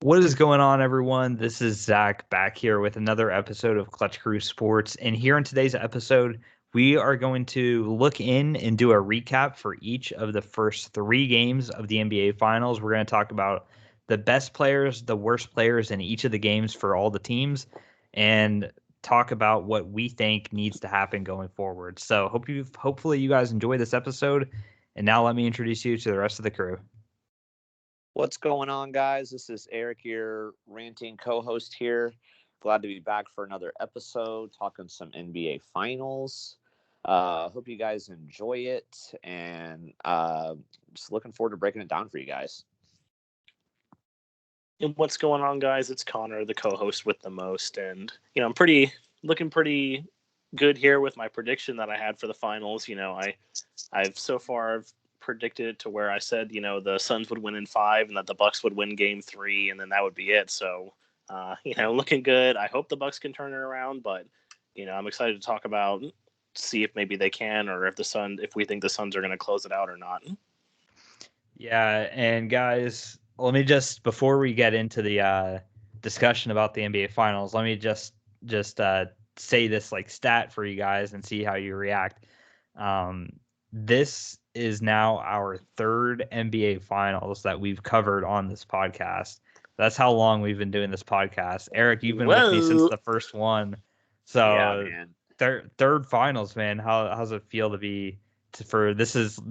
What is going on, everyone? This is Zach back here with another episode of Clutch Crew Sports. And here in today's episode, we are going to look in and do a recap for each of the first three games of the NBA Finals. We're going to talk about the best players, the worst players in each of the games for all the teams, and talk about what we think needs to happen going forward. So hopefully you guys enjoy this episode. And now let me introduce you to the rest of the crew. What's going on, guys? This is Eric, your ranting co-host here. Glad to be back for another episode, talking some NBA Finals. Hope you guys enjoy it, and just looking forward to breaking it down for you guys. And what's going on, guys? It's Connor, the co-host with the most, and I'm looking pretty good here with my prediction that I had for the finals. I've so far predicted it to where I said, the Suns would win in 5 and that the Bucks would win game 3, and then that would be it. So, looking good. I hope the Bucks can turn it around, but, I'm excited to talk about, see if maybe they can, or if we think the Suns are going to close it out or not. Yeah. And guys, let me just, before we get into the discussion about the NBA Finals, let me just say this stat for you guys and see how you react. This is now our third NBA Finals that we've covered on this podcast. That's how long we've been doing this podcast. Eric, you've been with me since the first one. So yeah, man. Third Finals, man. How's it feel to be this is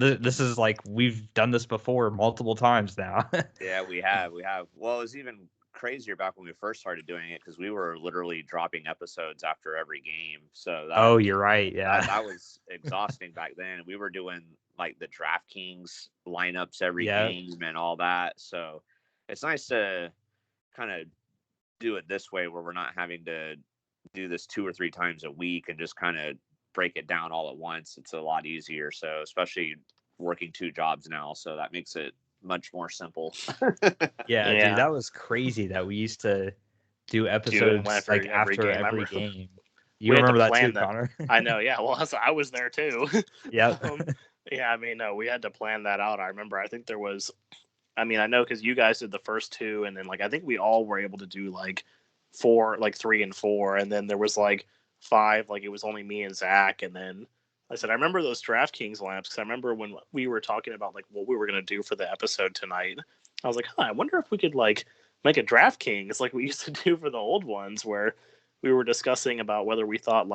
like we've done this before multiple times now. Yeah, we have. Well, it was even crazier back when we first started doing it because we were literally dropping episodes after every game. So you're right. Yeah, that was exhausting back then. We were doing like the DraftKings lineups every game and all that. So it's nice to kind of do it this way where we're not having to do this 2 or 3 times a week and just kind of break it down all at once. It's a lot easier. So especially working 2 jobs now. So that makes it much more simple. Yeah, dude, that was crazy that we used to do episodes after every game. You remember that too, Connor? I know, yeah. Well, I was there too. Yeah. We had to plan that out. I remember, I think there was, I know because you guys did the first 2, and then I think we all were able to do 4, 3 and 4, and then there was 5, it was only me and Zach, and then I said, I remember those DraftKings lineups because I remember when we were talking about what we were going to do for the episode tonight. I was like, I wonder if we could make a DraftKings like we used to do for the old ones, where we were discussing about whether we thought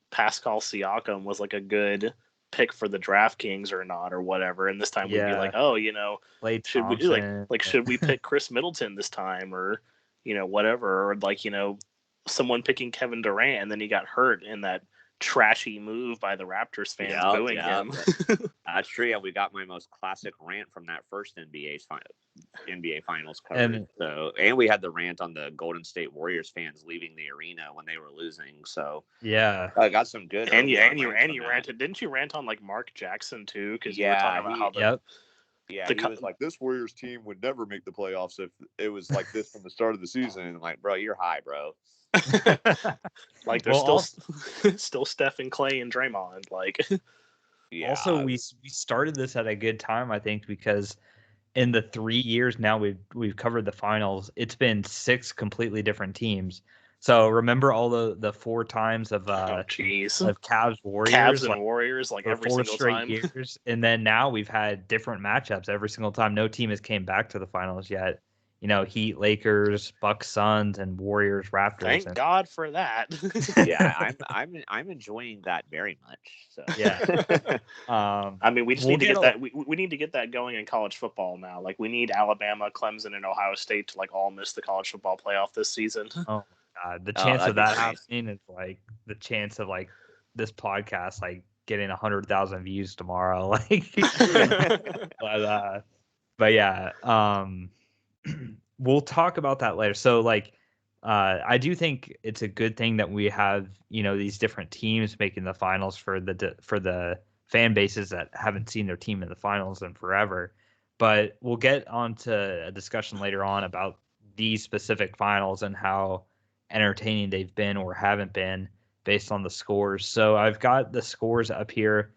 Pascal Siakam was a good pick for the DraftKings or not or whatever. And this time we'd be should we pick Chris Middleton this time or whatever, or someone picking Kevin Durant and then he got hurt in that trashy move by the Raptors fans booing him. That's true. Yeah, we got my most classic rant from that first NBA Finals cover. And we had the rant on the Golden State Warriors fans leaving the arena when they were losing. So yeah, I got some good. And you ranted. Didn't you rant on Mark Jackson too? Because you were talking about how he was like, this Warriors team would never make the playoffs if it was like this from the start of the season. And bro, you're high, bro. There's still Steph and Clay and Draymond. Also, we started this at a good time, I think, because in the 3 years now we've covered the finals, it's been 6 completely different teams. So remember all the 4 times of Cavs Warriors, Warriors every 4 single straight time. years, and then now we've had different matchups every single time. No team has came back to the finals yet. Heat, Lakers, Bucks, Suns, and Warriors, Raptors. Thank God for that. Yeah, I'm enjoying that very much. So yeah. We just need to get that. We need to get that going in college football now. We need Alabama, Clemson, and Ohio State to all miss the college football playoff this season. Oh God, the chance of that happening is the chance of this podcast getting 100,000 views tomorrow. But yeah. We'll talk about that later. So I do think it's a good thing that we have, these different teams making the finals for the fan bases that haven't seen their team in the finals in forever. But we'll get on to a discussion later on about these specific finals and how entertaining they've been or haven't been based on the scores. So I've got the scores up here.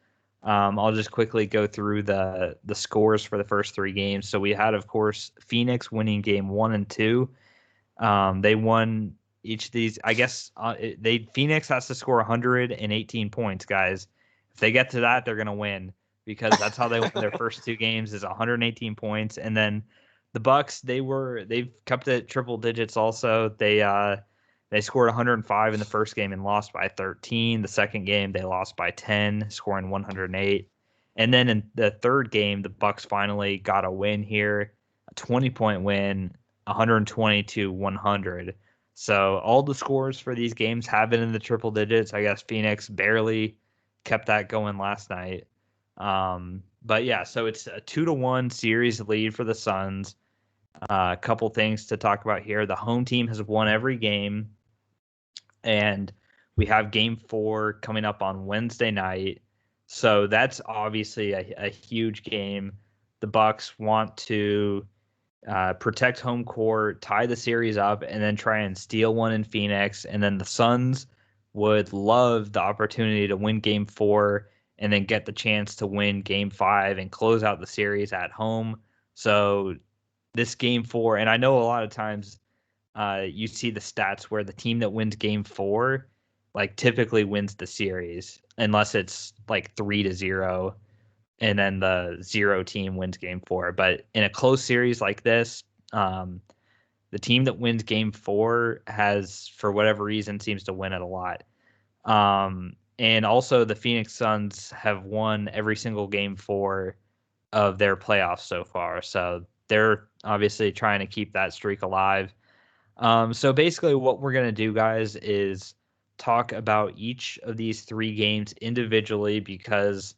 I'll just quickly go through the scores for the first 3 games. So we had, of course, Phoenix winning game 1 and 2, They won each of these. I guess Phoenix has to score 118 points, guys. If they get to that, they're gonna win because that's how they won their first two games is 118 points. And then the Bucks, they've kept it triple digits also. They scored 105 in the first game and lost by 13. The second game they lost by 10, scoring 108. And then in the third game, the Bucks finally got a win here, a 20-point win, 120-100. So all the scores for these games have been in the triple digits. I guess Phoenix barely kept that going last night. But yeah, so it's a 2-1 series lead for the Suns. A couple things to talk about here. The home team has won every game, and we have game 4 coming up on Wednesday night. So that's obviously a huge game. The Bucks want to protect home court, tie the series up, and then try and steal one in Phoenix. And then the Suns would love the opportunity to win game 4 and then get the chance to win game 5 and close out the series at home. So this game 4, and I know a lot of times you see the stats where the team that wins game 4 like typically wins the series unless it's like 3-0 and then the 0 team wins game 4. But in a close series like this, the team that wins game 4 has, for whatever reason, seems to win it a lot. And also the Phoenix Suns have won every single game 4 of their playoffs so far. So they're obviously trying to keep that streak alive. So basically what we're going to do, guys, is talk about each of these 3 games individually because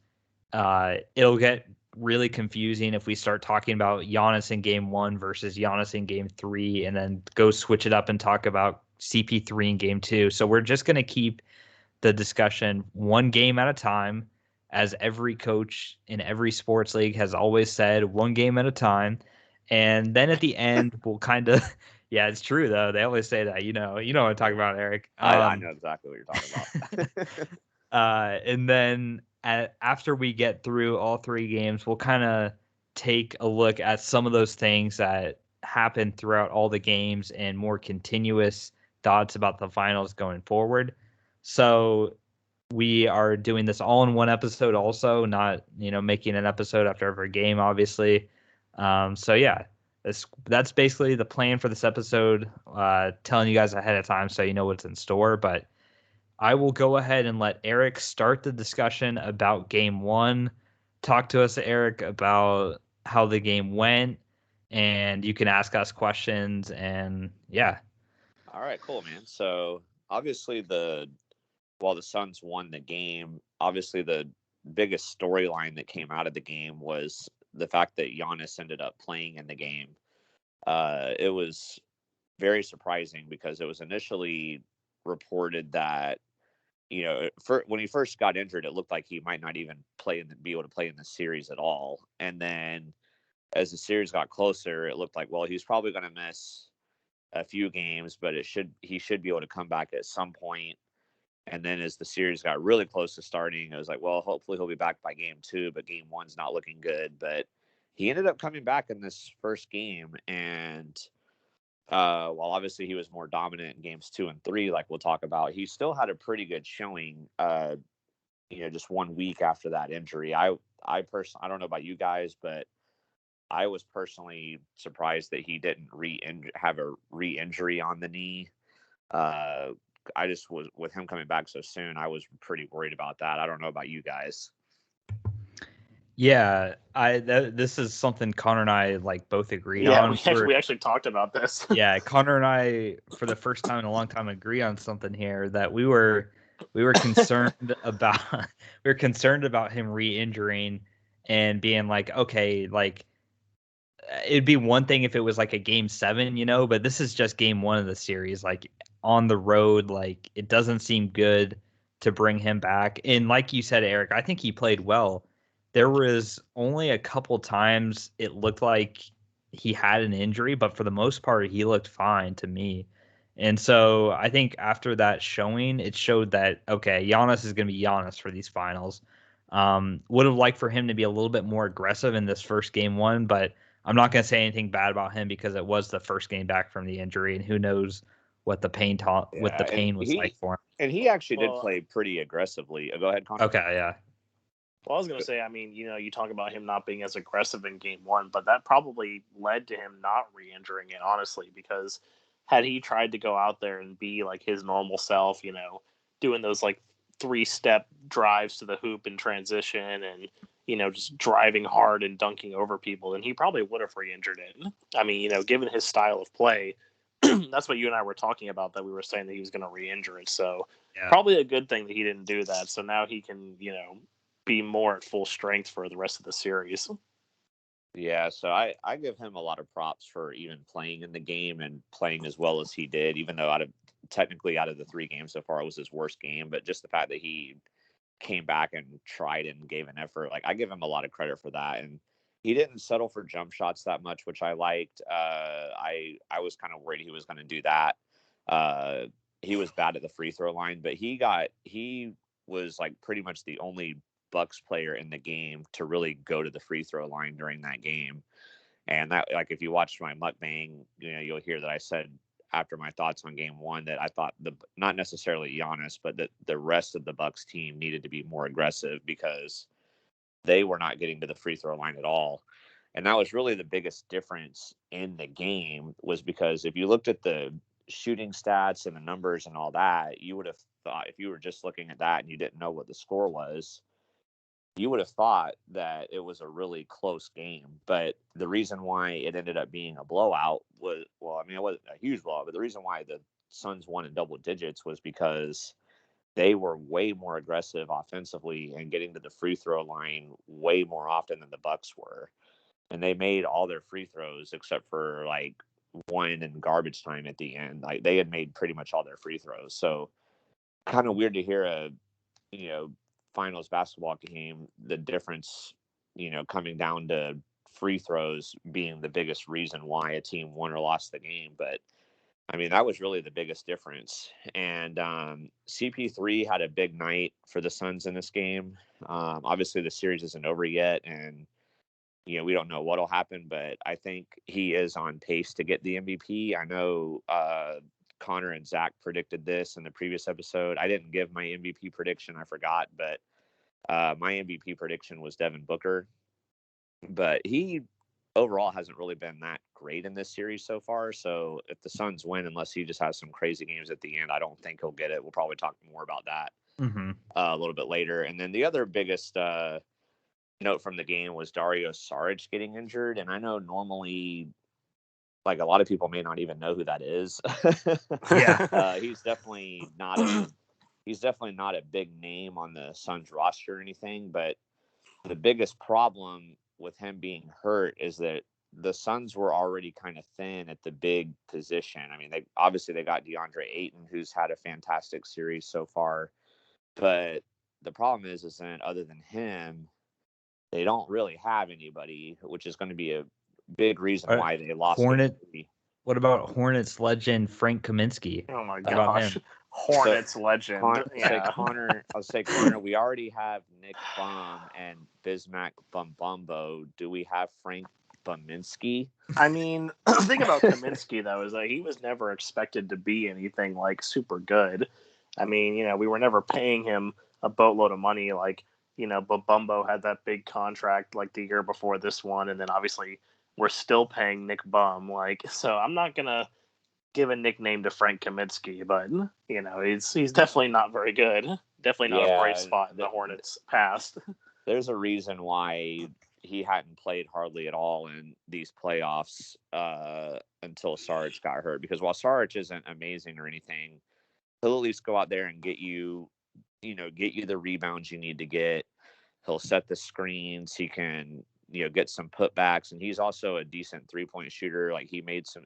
it'll get really confusing if we start talking about Giannis in game 1 versus Giannis in game 3 and then go switch it up and talk about CP3 in game 2. So we're just going to keep the discussion one game at a time, as every coach in every sports league has always said, one game at a time. And then at the end, we'll kind of, yeah, it's true though. They always say that, you know what I'm talking about, Eric. I know exactly what you're talking about. And then after we get through all 3 games, we'll kind of take a look at some of those things that happened throughout all the games and more continuous thoughts about the finals going forward. So we are doing this all in one episode also, not, making an episode after every game, obviously. So yeah, that's basically the plan for this episode, telling you guys ahead of time so you know what's in store. But I will go ahead and let Eric start the discussion about game 1. Talk to us, Eric, about how the game went, and you can ask us questions, and yeah. All right, cool, man. So obviously while the Suns won the game, obviously the biggest storyline that came out of the game was the fact that Giannis ended up playing in the game. It was very surprising because it was initially reported that, when he first got injured, it looked like he might not even be able to play in the series at all. And then as the series got closer, it looked like, well, he's probably going to miss a few games, but he should be able to come back at some point. And then as the series got really close to starting, it was like, well, hopefully he'll be back by game 2, but game 1's not looking good. But he ended up coming back in this first game. And while obviously he was more dominant in games 2 and 3, like we'll talk about, he still had a pretty good showing, just 1 week after that injury. I personally, I don't know about you guys, but I was personally surprised that he didn't have a re-injury on the knee. I just was, with him coming back so soon, I was pretty worried about that. I don't know about you guys. Yeah, this is something Connor and I both agreed on. We actually talked about this. Yeah, Connor and I, for the first time in a long time, agree on something here, that we were concerned about him re-injuring and being like, okay, it'd be one thing if it was like a game 7, but this is just game 1 of the series, on the road. It doesn't seem good to bring him back. And like you said, Eric, I think he played well. There was only a couple times it looked like he had an injury, but for the most part, he looked fine to me. And so I think after that showing, it showed that, okay, Giannis is going to be Giannis for these finals. Would have liked for him to be a little bit more aggressive in this first game 1, but I'm not going to say anything bad about him because it was the first game back from the injury, and who knows what the pain was like for him. And he actually did play pretty aggressively. Go ahead, Connor. Okay, yeah. Well, I was going to say, I mean, you talk about him not being as aggressive in game one, but that probably led to him not re-injuring it, honestly, because had he tried to go out there and be like his normal self, doing those like 3-step drives to the hoop in transition and, just driving hard and dunking over people, then he probably would have re-injured it. I mean, given his style of play, that's what you and I were talking about, that we were saying that he was going to re-injure it. So probably a good thing that he didn't do that. So now he can, be more at full strength for the rest of the series. Yeah, so I give him a lot of props for even playing in the game and playing as well as he did, even though out of the 3 games so far, it was his worst game. But just the fact that he came back and tried and gave an effort, like, I give him a lot of credit for that. And he didn't settle for jump shots that much, which I liked. I was kind of worried he was going to do that. He was bad at the free throw line, but he was like pretty much the only Bucks player in the game to really go to the free throw line during that game. And that, like, if you watch my mukbang, you'll hear that I said after my thoughts on game one that I thought not necessarily Giannis, but that the rest of the Bucks team needed to be more aggressive because they were not getting to the free throw line at all. And that was really the biggest difference in the game, was because if you looked at the shooting stats and the numbers and all that, you would have thought, if you were just looking at that and you didn't know what the score was, you would have thought that it was a really close game. But the reason why it ended up being a blowout was, well, I mean, it wasn't a huge blowout, but the reason why the Suns won in double digits was because they were way more aggressive offensively and getting to the free throw line way more often than the Bucks were. And they made all their free throws except for like one in garbage time at the end. Like, they had made pretty much all their free throws. So kind of weird to hear a, finals basketball game, the difference, coming down to free throws being the biggest reason why a team won or lost the game. But I mean, that was really the biggest difference. And CP3 had a big night for the Suns in this game. Obviously, the series isn't over yet, and we don't know what'll happen. But I think he is on pace to get the MVP. I know Connor and Zach predicted this in the previous episode. I didn't give my MVP prediction. I forgot, but my MVP prediction was Devin Booker. But he overall hasn't really been that great in this series so far. So if the Suns win, unless he just has some crazy games at the end, I don't think he'll get it. We'll probably talk more about that a little bit later. And then the other biggest note from the game was Dario Saric getting injured. And I know normally, like, a lot of people may not even know who that is. Yeah. He's definitely not a big name on the Suns roster or anything, but the biggest problem with him being hurt is that the Suns were already kind of thin at the big position. I mean, they got DeAndre Ayton, who's had a fantastic series so far, but the problem is that other than him, they don't really have anybody, which is going to be a big reason why they lost. What about Hornets legend Frank Kaminsky? Oh my gosh, Hornets legend. I'll say Connor. We already have Nick Bum and Bismack Bumbo. Do we have Frank Kaminsky? I mean, the thing about Kaminsky though is that he was never expected to be anything like super good. I mean, we were never paying him a boatload of money. Like, but Bumbo had that big contract like the year before this one, and then obviously we're still paying Nick Bum. Like, so I'm not gonna give a nickname to Frank Kaminsky, but he's definitely not very good. Definitely not a bright spot in the Hornets past. There's a reason why he hadn't played hardly at all in these playoffs until Saric got hurt. Because while Saric isn't amazing or anything, he'll at least go out there and get you the rebounds you need to get. He'll set the screens. He can get some putbacks, and he's also a decent 3-point shooter. Like, he made some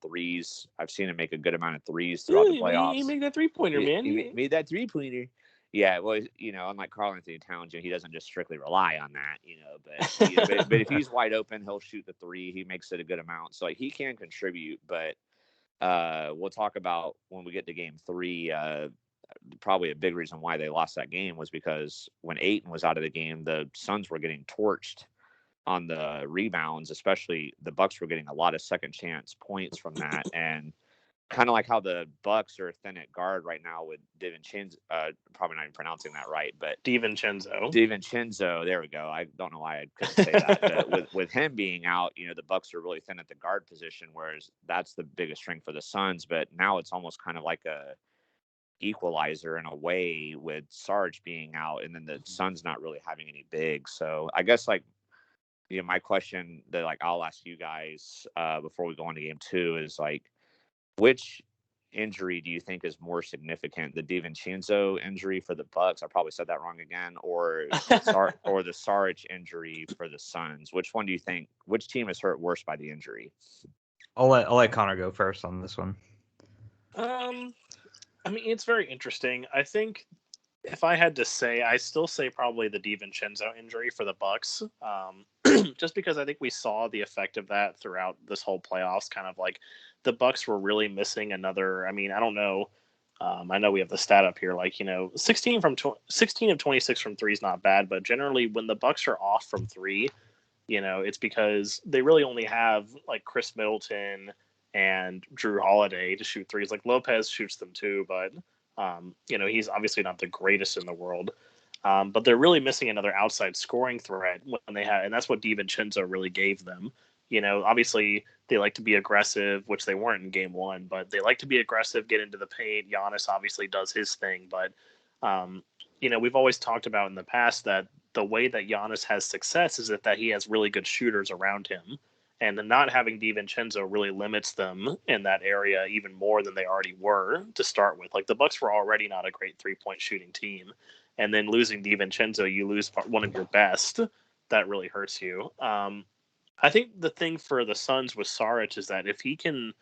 threes. I've seen him make a good amount of threes throughout the playoffs. He made that 3-pointer, man. He made that 3-pointer. Yeah, well, unlike Karl-Anthony Towns, he doesn't just strictly rely on that, but if he's wide open, he'll shoot the 3. He makes it a good amount, so like, he can contribute. But we'll talk about when we get to game 3. Probably a big reason why they lost that game was because when Ayton was out of the game, the Suns were getting torched on the rebounds, especially the Bucks were getting a lot of second chance points from that, and kind of like how the Bucks are thin at guard right now with DiVincenzo. Probably not even pronouncing that right, but DiVincenzo. There we go. I don't know why I couldn't say that. But with him being out, the Bucks are really thin at the guard position, whereas that's the biggest strength for the Suns. But now it's almost kind of like a equalizer in a way with Sarge being out, and then the Suns not really having any bigs. So I guess my question that I'll ask you guys before we go into game 2 is which injury do you think is more significant, the DiVincenzo injury for the Bucks? I probably said that wrong again, or the Sarge injury for the Suns? Which one do you think? Which team is hurt worse by the injury? I'll let Connor go first on this one. It's very interesting. I think if I had to say, I still say probably the DiVincenzo injury for the Bucks, just because I think we saw the effect of that throughout this whole playoffs. Kind of the Bucks were really missing another. I don't know. I know we have the stat up here, 16 of 26 from three is not bad, but generally when the Bucks are off from three, it's because they really only have Chris Middleton and Drew Holiday to shoot threes. Lopez shoots them too, but he's obviously not the greatest in the world. But they're really missing another outside scoring threat when they have, and that's what DiVincenzo really gave them. Obviously they like to be aggressive, which they weren't in game 1, but they like to be aggressive, get into the paint. Giannis obviously does his thing, but we've always talked about in the past that the way that Giannis has success is that he has really good shooters around him. And then not having DiVincenzo really limits them in that area even more than they already were to start with. The Bucks were already not a great 3-point shooting team. And then losing DiVincenzo, you lose one of your best. That really hurts you. I think the thing for the Suns with Saric is that if he can,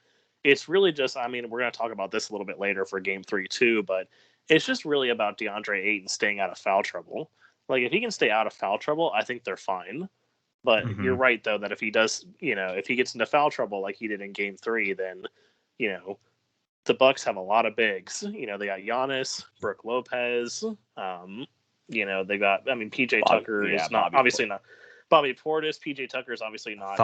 it's really just, we're going to talk about this a little bit later for game 3 too, but it's just really about DeAndre Ayton staying out of foul trouble. If he can stay out of foul trouble, I think they're fine. But you're right, though, that if he does, if he gets into foul trouble like he did in game 3, then, the Bucks have a lot of bigs. They got Giannis, Brook Lopez. They got, PJ Tucker is not, obviously not. Bobby Portis, PJ Tucker is obviously not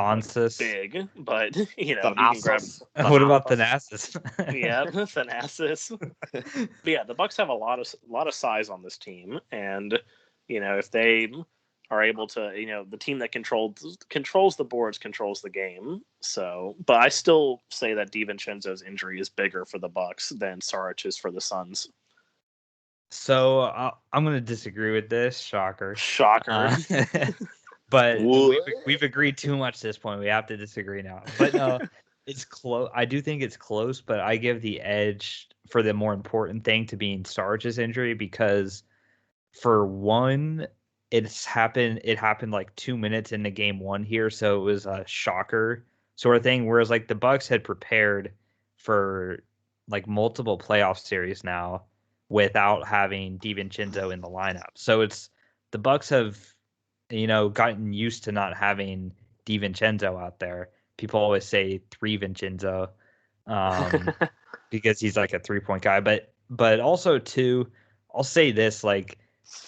big, but, he can grab. What about Thanasis? Yeah, Thanasis. But yeah, the Bucks have a lot of size on this team. And, if they are able to, the team that controls the boards controls the game. So, but I still say that DiVincenzo's injury is bigger for the Bucks than Saric is for the Suns. So I'm going to disagree with this. Shocker. But we've agreed too much at this point. We have to disagree now. But no, it's close. I do think it's close, but I give the edge for the more important thing to being Sarge's injury because for one, it happened 2 minutes into game 1 here, so it was a shocker sort of thing. Whereas the Bucks had prepared for multiple playoff series now without having DiVincenzo in the lineup. So it's the Bucks have gotten used to not having DiVincenzo out there. People always say 3 Vincenzo because he's a 3-point guy, but also too, I'll say this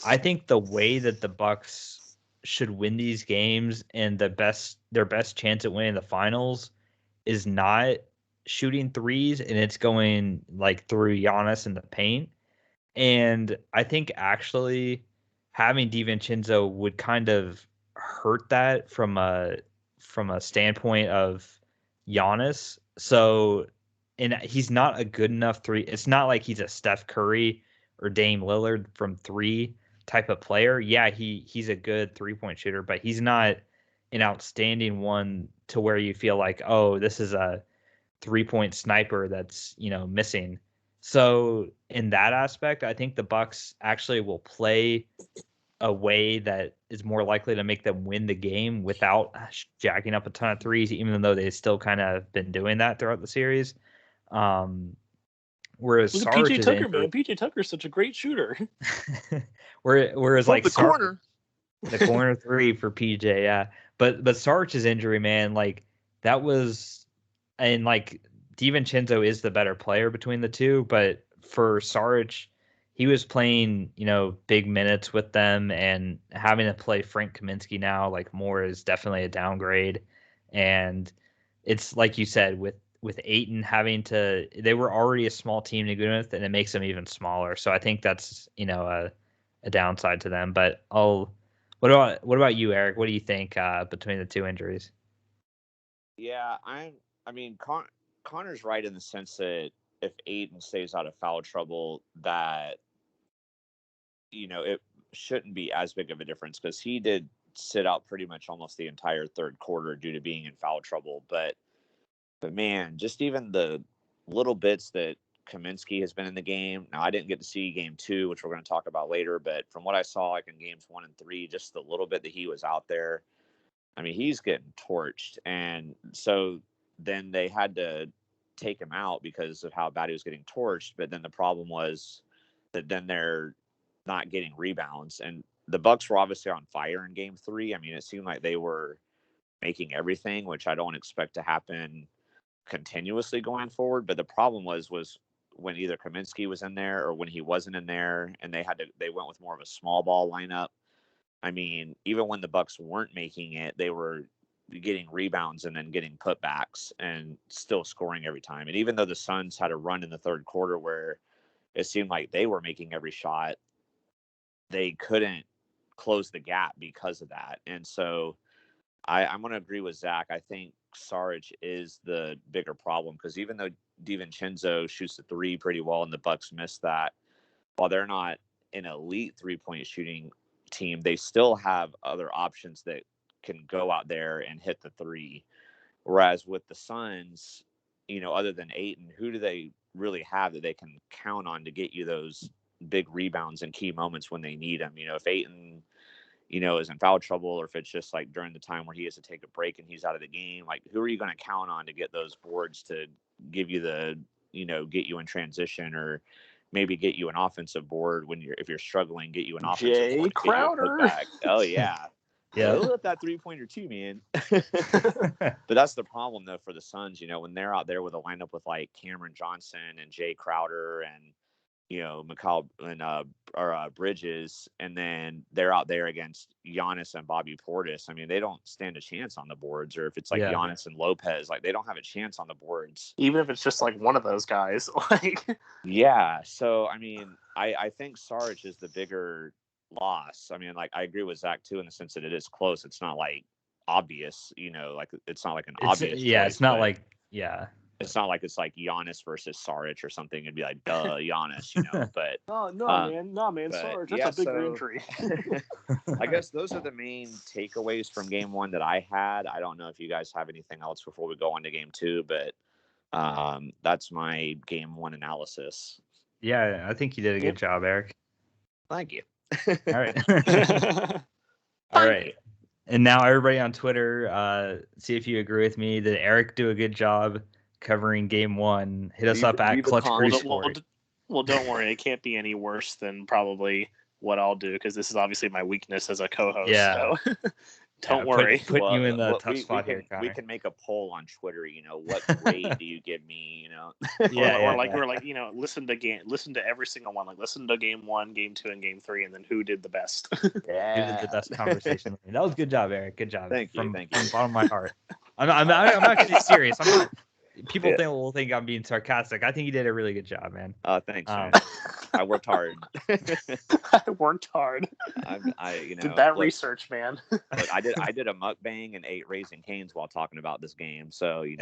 I think the way that the Bucks should win these games and their best chance at winning the finals is not shooting threes, and it's going through Giannis in the paint. And I think actually having DiVincenzo would kind of hurt that from a standpoint of Giannis. So, and he's not a good enough three. It's not like he's a Steph Curry or Dame Lillard from 3 type of player. Yeah, he's a good 3-point shooter, but he's not an outstanding one to where you feel oh, this is a 3-point sniper that's, missing. So in that aspect, I think the Bucks actually will play a way that is more likely to make them win the game without jacking up a ton of threes, even though they still kind of been doing that throughout the series. Whereas PJ Tucker, man, PJ Tucker's such a great shooter. whereas the corner, the corner 3 for PJ, yeah. But Saric's injury, man, that was, and DiVincenzo is the better player between the two, but for Saric, he was playing, big minutes with them, and having to play Frank Kaminsky now, like, more is definitely a downgrade. And it's like you said, with Ayton they were already a small team to begin with, and it makes them even smaller. So I think that's, a downside to them. But what about you, Eric? What do you think between the two injuries? Yeah, Connor's right in the sense that if Ayton stays out of foul trouble, that it shouldn't be as big of a difference, because he did sit out pretty much almost the entire third quarter due to being in foul trouble. But man, just even the little bits that Kaminsky has been in the game. Now, I didn't get to see game 2, which we're going to talk about later, but from what I saw, like in games 1 and 3, just the little bit that he was out there, I mean, he's getting torched. And so then they had to take him out because of how bad he was getting torched. But then the problem was that then they're not getting rebounds. And the Bucks were obviously on fire in game 3. I mean, it seemed like they were making everything, which I don't expect to happen continuously going forward. But the problem was when either Kaminsky was in there or when he wasn't in there, and they went with more of a small ball lineup. I mean, even when the Bucks weren't making it, they were getting rebounds and then getting putbacks and still scoring every time. And even though the Suns had a run in the third quarter where it seemed like they were making every shot, they couldn't close the gap because of that. And so I'm going to agree with Zach. I think Saric is the bigger problem, because even though DiVincenzo shoots the 3 pretty well and the Bucks missed that, while they're not an elite 3-point shooting team, they still have other options that can go out there and hit the 3. Whereas with the Suns, other than Ayton, who do they really have that they can count on to get you those big rebounds and key moments when they need them? If Ayton, is in foul trouble, or if it's just like during the time where he has to take a break and he's out of the game, like, who are you going to count on to get those boards to give you get you in transition, or maybe get you an offensive board if you're struggling, get you an offensive Jay board, Crowder. Get you a putback. Oh yeah. Yeah. He'll hit that 3-pointer too, man. But that's the problem though for the Suns, when they're out there with a lineup with like Cameron Johnson and Jay Crowder and Mikal and Bridges, and then they're out there against Giannis and Bobby Portis. I mean, they don't stand a chance on the boards. Or if it's like Giannis and Lopez, like, they don't have a chance on the boards. Even if it's just like one of those guys. Yeah. So I mean, I think Saric is the bigger loss. I mean, like, I agree with Zach too in the sense that it is close. It's not like obvious, like it's not like an obvious. Yeah, choice, it's not like it's not like it's like Giannis versus Saric or something. It'd be like, duh, Giannis, But man, Saric, that's a bigger injury. I guess those are the main takeaways from game 1 that I had. I don't know if you guys have anything else before we go on to game 2, but that's my game 1 analysis. Yeah, I think you did a good job, Eric. Thank you. All right. All right. And now everybody on Twitter, see if you agree with me. Did Eric do a good job covering game 1? Hit us up at Clutch Crew Sports. Well, don't worry. It can't be any worse than probably what I'll do, because this is obviously my weakness as a co-host. Yeah. So don't worry. Put you in the tough spot here, Connor. We can make a poll on Twitter. What grade do you give me? Listen to every single one. Like, listen to game 1, game 2, and game 3, and then who did the best. Yeah, who did the best conversation? That was good job, Eric. Good job. Thank you. From the bottom of my heart. I'm actually serious. I'm not. People will think I'm being sarcastic. I think you did a really good job, man. Thanks, man. I worked hard. I worked hard. Did that research, man. Look, I did a mukbang and ate Raising Cane's while talking about this game. So you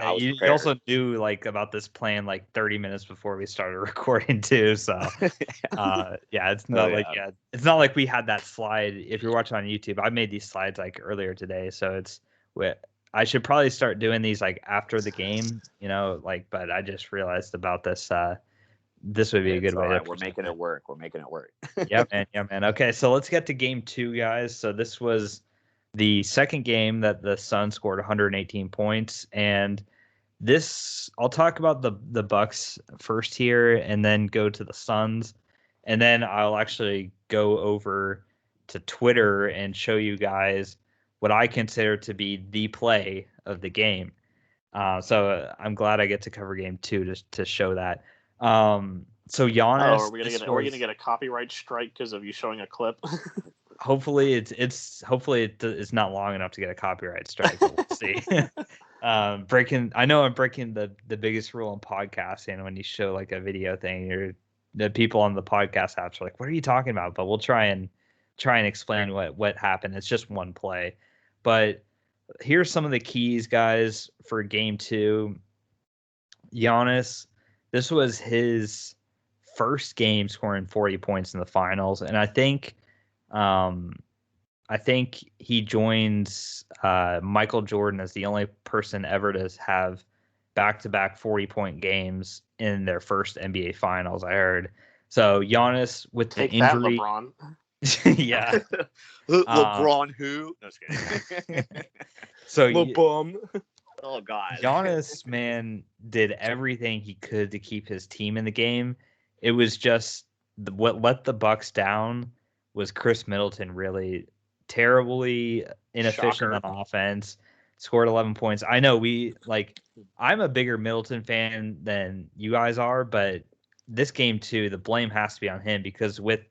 also knew about this plan 30 minutes before we started recording too. So it's not it's not like we had that slide. If you're watching on YouTube, I made these slides earlier today. So I should probably start doing these after the game, but I just realized about this. This would be a good way. We're making it work. Yeah, man. Okay, so let's get to game 2, guys. So this was the second game that the Suns scored 118 points, and I'll talk about the Bucks first here, and then go to the Suns, and then I'll actually go over to Twitter and show you guys what I consider to be the play of the game. So I'm glad I get to cover game 2 to show that. So Oh, Giannis, are we gonna get a copyright strike because of you showing a clip? hopefully it's not long enough to get a copyright strike, but we'll see. I'm breaking the biggest rule in podcasting. When you show like a video thing, the people on the podcast apps are like, what are you talking about? But we'll try and explain what happened. It's just one play. But here's some of the keys, guys, for game 2. Giannis, this was his first game scoring 40 points in the finals, and I think he joins Michael Jordan as the only person ever to have back-to-back 40-point games in their first NBA Finals, I heard. So Giannis with the Take injury. that, LeBron. Yeah. LeBron who? No, just kidding. So LeBron. Oh, God. Giannis, man, did everything he could to keep his team in the game. It was just what let the Bucks down was Chris Middleton, really terribly inefficient Shocker. on offense. Scored 11 points. I know I'm a bigger Middleton fan than you guys are, but this game too, the blame has to be on him because with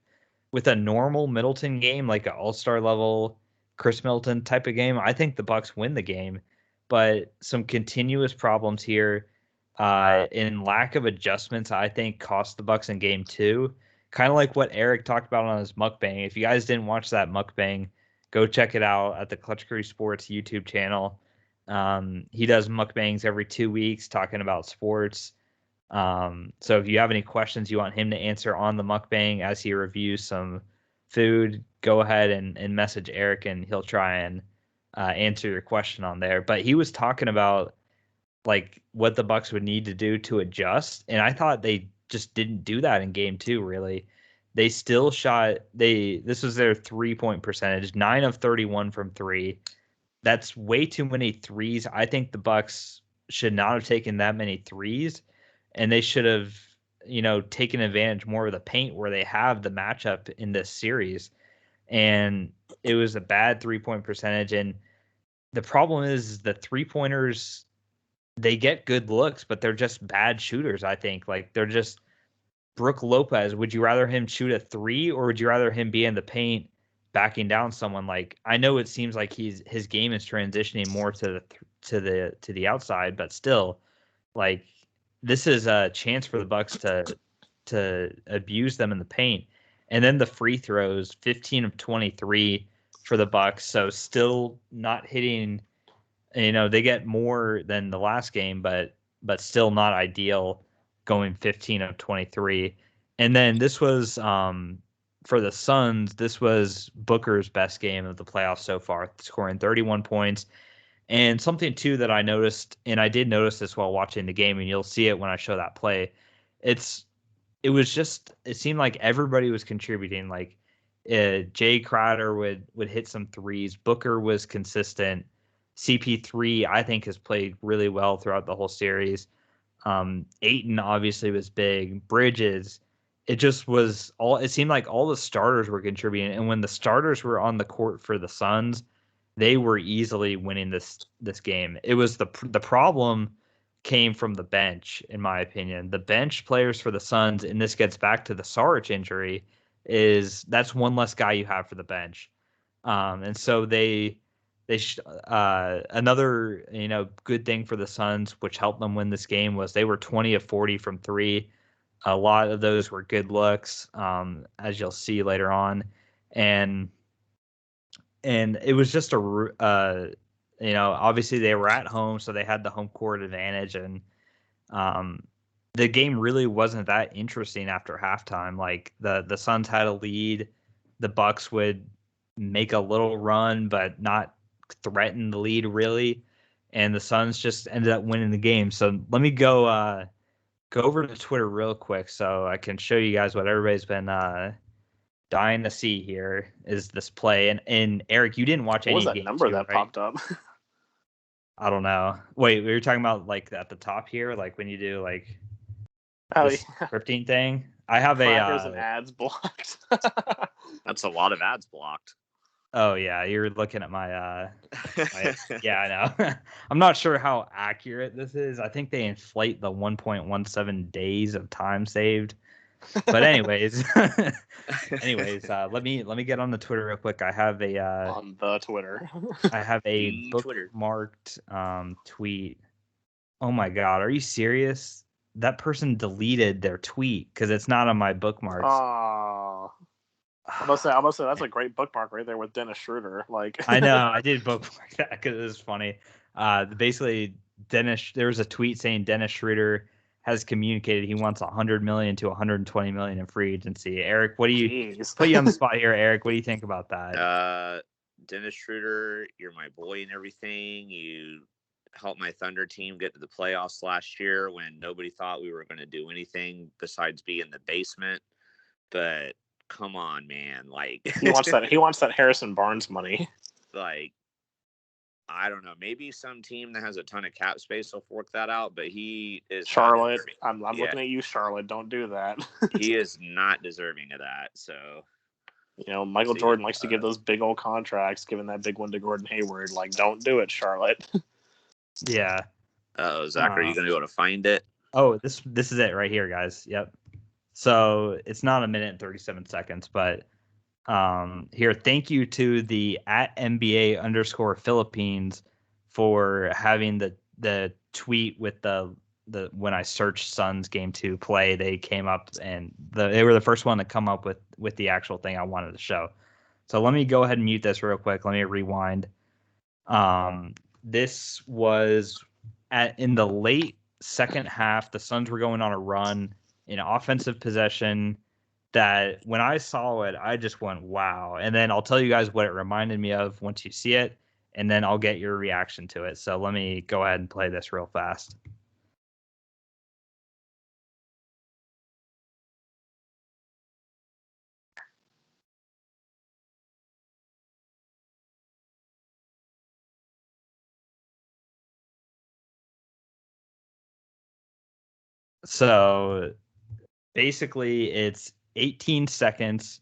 a normal Middleton game, like an all-star level Chris Middleton type of game, I think the Bucks win the game. But some continuous problems here in lack of adjustments, I think, cost the Bucks in game 2. Kind of like what Eric talked about on his mukbang. If you guys didn't watch that mukbang, go check it out at the Clutch Crew Sports YouTube channel. He does mukbangs every 2 weeks talking about sports. So if you have any questions you want him to answer on the mukbang as he reviews some food, go ahead and message Eric and he'll try and answer your question on there. But he was talking about like what the Bucks would need to do to adjust, and I thought they just didn't do that in game 2. Really, they still shot. This was their 3-point percentage, 9 of 31 from 3. That's way too many threes. I think the Bucks should not have taken that many threes, and they should have, taken advantage more of the paint where they have the matchup in this series. And it was a bad 3-point percentage. And the problem is the 3-pointers, they get good looks, but they're just bad shooters, I think. Like, they're just Brooke Lopez. Would you rather him shoot a 3 or would you rather him be in the paint backing down someone? Like, I know it seems like his game is transitioning more to the outside, but still, like, this is a chance for the Bucks to abuse them in the paint. And then the free throws, 15 of 23 for the Bucks, so still not hitting. They get more than the last game, but still not ideal, going 15 of 23. And then this was for the Suns, this was Booker's best game of the playoffs so far, scoring 31 points. And something too that I noticed, and I did notice this while watching the game, and you'll see it when I show that play. It seemed like everybody was contributing. Like Jay Crowder would hit some threes. Booker was consistent. CP3, I think, has played really well throughout the whole series. Ayton obviously was big. Bridges, it seemed like all the starters were contributing. And when the starters were on the court for the Suns, they were easily winning this game. It was the problem came from the bench, in my opinion. The bench players for the Suns, and this gets back to the Saric injury, that's one less guy you have for the bench. And so another good thing for the Suns, which helped them win this game, was they were 20 of 40 from 3. A lot of those were good looks, as you'll see later on, and it was just obviously they were at home, so they had the home court advantage, and the game really wasn't that interesting after halftime. Like the Suns had a lead, the Bucks would make a little run, but not threaten the lead really, and the Suns just ended up winning the game. So let me go over to Twitter real quick so I can show you guys what everybody's been dying to see here is this play. And Eric, you didn't watch What any was that game number two, that right? popped up? I don't know. Wait, we were talking about like at the top here, like when you do like this scripting thing. I have Crackers and ads blocked. That's a lot of ads blocked. Oh yeah, you're looking at my yeah, I know. I'm not sure how accurate this is. I think they inflate the 1.17 days of time saved. But anyways, let me get on the Twitter real quick. I have a on the Twitter. I have a The Twitter. bookmarked tweet. Oh my God, are you serious? That person deleted their tweet because it's not on my bookmarks. Oh, I must say that's a great bookmark right there with Dennis Schroeder. Like, I know, I did bookmark that because it was funny. Basically, there was a tweet saying Dennis Schroeder has communicated he wants 100 million to 120 million in free agency. Eric, what do you jeez. put you on the spot here? Eric, what do you think about that? Dennis Schroeder, you're my boy and everything. You helped my Thunder team get to the playoffs last year when nobody thought we were going to do anything besides be in the basement. But come on, man! Like He wants that Harrison Barnes money. Like, I don't know. Maybe some team that has a ton of cap space will work that out. But he is Charlotte. I'm looking at you, Charlotte. Don't do that. He is not deserving of that. So. Michael Jordan likes to give those big old contracts, giving that big one to Gordon Hayward. Like, don't do it, Charlotte. Yeah. Oh, Zach, are you going to be able to find it? Oh, this is it right here, guys. Yep. So it's not 1 minute and 37 seconds, but here, thank you to the @NBA_Philippines for having the tweet with the when I searched Suns game 2 play, they came up and they were the first one to come up with the actual thing I wanted to show. So let me go ahead and mute this real quick. Let me rewind. This was in the late second half. The Suns were going on a run in offensive possession that when I saw it, I just went, wow. And then I'll tell you guys what it reminded me of once you see it, and then I'll get your reaction to it. So let me go ahead and play this real fast. So basically, it's 18 seconds,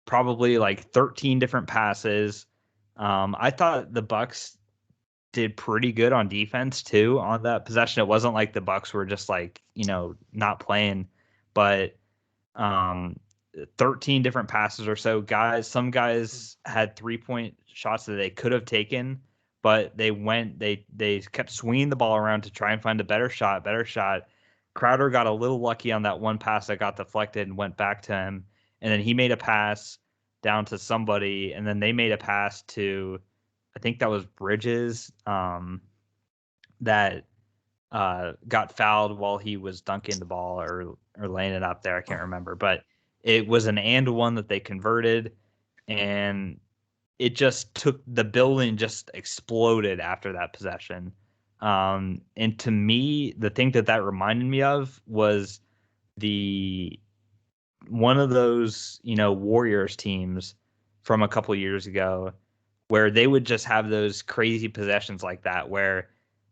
probably like 13 different passes. I thought the Bucks did pretty good on defense too on that possession. It wasn't like the Bucks were just like, not playing, but 13 different passes or so. Some guys had 3-point shots that they could have taken, but they kept swinging the ball around to try and find a better shot. Crowder got a little lucky on that one pass that got deflected and went back to him, and then he made a pass down to somebody, and then they made a pass to, I think that was Bridges, that got fouled while he was dunking the ball or laying it up there. I can't remember, but it was an and one that they converted, and it just took the building just exploded after that possession. And to me, the thing that reminded me of was one of those, Warriors teams from a couple years ago where they would just have those crazy possessions like that, where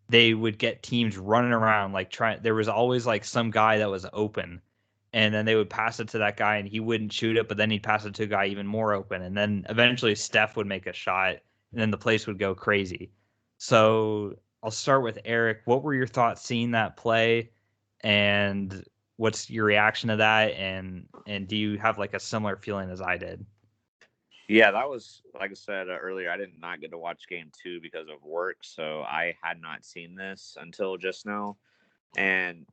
they would get teams running around, there was always like some guy that was open, and then they would pass it to that guy and he wouldn't shoot it, but then he'd pass it to a guy even more open. And then eventually Steph would make a shot and then the place would go crazy. So I'll start with Eric. What were your thoughts seeing that play, and what's your reaction to that? And do you have like a similar feeling as I did? Yeah, that was, like I said earlier, I did not get to watch game 2 because of work. So I had not seen this until just now. And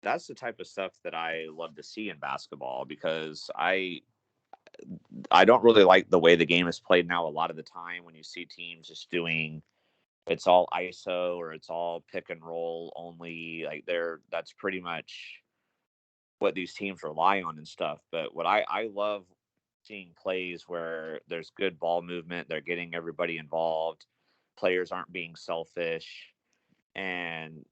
that's the type of stuff that I love to see in basketball, because I don't really like the way the game is played now a lot of the time when you see teams just doing, it's all ISO or it's all pick and roll only. Like that's pretty much what these teams rely on and stuff. But what I love seeing plays where there's good ball movement, they're getting everybody involved, players aren't being selfish, and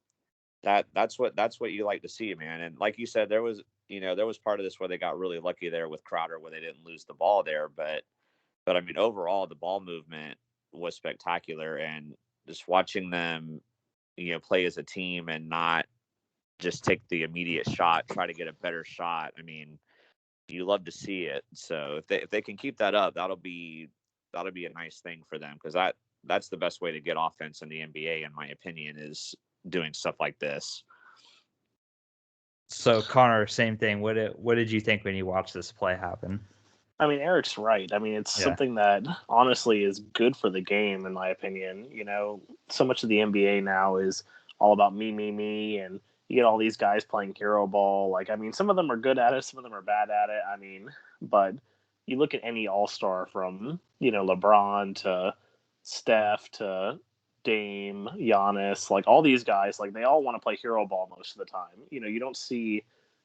that's what you like to see, man. And like you said, there was part of this where they got really lucky there with Crowder where they didn't lose the ball there, but I mean overall the ball movement was spectacular, and just watching them play as a team and not just take the immediate shot, try to get a better shot. I mean, you love to see it. So if they can keep that up, that'll be a nice thing for them, because that's the best way to get offense in the NBA, in my opinion, is doing stuff like this. So Connor, same thing. What did you think when you watched this play happen? I mean, Eric's right. I mean, it's something that honestly is good for the game, in my opinion. You know, so much of the NBA now is all about me, and you get all these guys playing hero ball. Like, I mean, some of them are good at it, some of them are bad at it. I mean, but you look at any all-star from, you know, LeBron to Steph to Dame, Giannis, like all these guys, like they all want to play hero ball most of the time. You know, you don't see,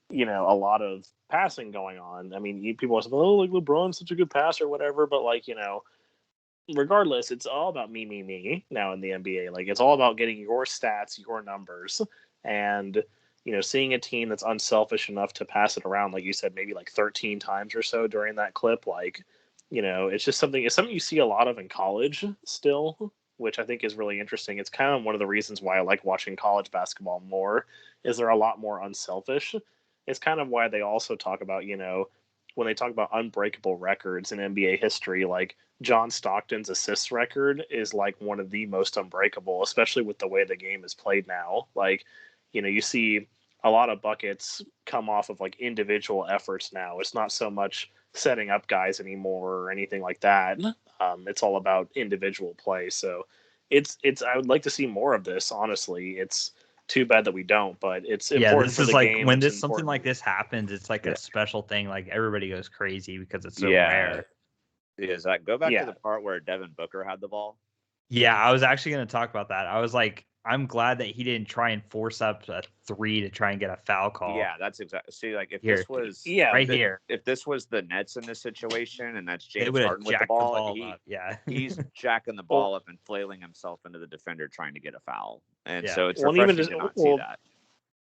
you know, a lot of passing going on. I mean, people are saying, oh, like LeBron's such a good passer or whatever, but like, you know, regardless, it's all about me now in the NBA. Like, it's all about getting your stats, your numbers, and, you know, seeing a team that's unselfish enough to pass it around, like you said, maybe like 13 times or so during that clip. Like, you know, it's something you see a lot of in college still, which I think is really interesting. It's kind of one of the reasons why I like watching college basketball more, is they're a lot more unselfish. It's kind of why they also talk about, you know, when they talk about unbreakable records in NBA history, like John Stockton's assists record is like one of the most unbreakable, especially with the way the game is played now. Like, you know, you see a lot of buckets come off of like individual efforts now. It's not so much setting up guys anymore or anything like that. It's all about individual play. So it's I would like to see more of this, honestly. It's too bad that we don't, but it's important this for is the like game. when It's something important. like this happens, it's like a special thing. Like everybody goes crazy because it's so Yeah. rare. Is that go back Yeah. to the part where Devin Booker had the ball? Yeah, I was actually going to talk about that. I was like, I'm glad that he didn't try and force up a 3 to try and get a foul call. Yeah, that's exactly. See, like if Here. this was Here, if this was the Nets in this situation, and that's they James would have Harden with the jacked ball, up. Yeah, he's jacking the ball up and flailing himself into the defender trying to get a foul, and so it's Well, refreshing to not see that.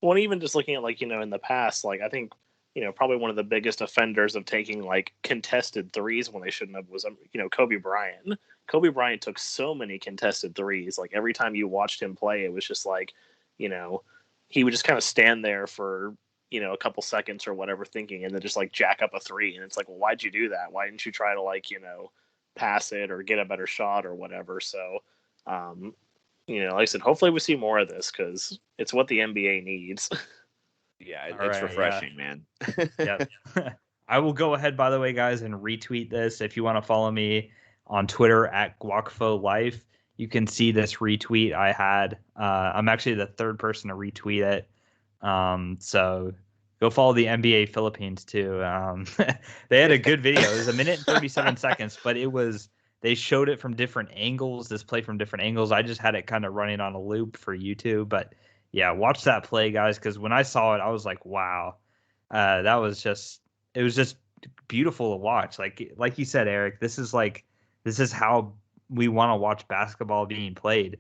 Well, even just looking at, like, you know, in the past, like, I think, you know, probably one of the biggest offenders of taking like contested threes when they shouldn't have was, you know, Kobe Bryant. Kobe Bryant took so many contested threes. Like, every time you watched him play, it was just like, you know, he would just kind of stand there for, you know, a couple seconds or whatever thinking, and then just like jack up a three. And it's like, well, why'd you do that? Why didn't you try to, like, you know, pass it or get a better shot or whatever? So, you know, like I said, hopefully we see more of this because it's what the NBA needs. Yeah, it's refreshing, man. Yeah. I will go ahead, by the way, guys, and retweet this. If you want to follow me on Twitter at GuacfoLife, you can see this retweet I had. I'm actually the third person to retweet it. So go follow the NBA Philippines too. They had a good video. It was 1 minute and 37 seconds, but they showed it from different angles, this play from different angles. I just had it kind of running on a loop for YouTube, but yeah, watch that play, guys, because when I saw it, I was like, wow, it was just beautiful to watch. Like you said, Eric, this is how we want to watch basketball being played,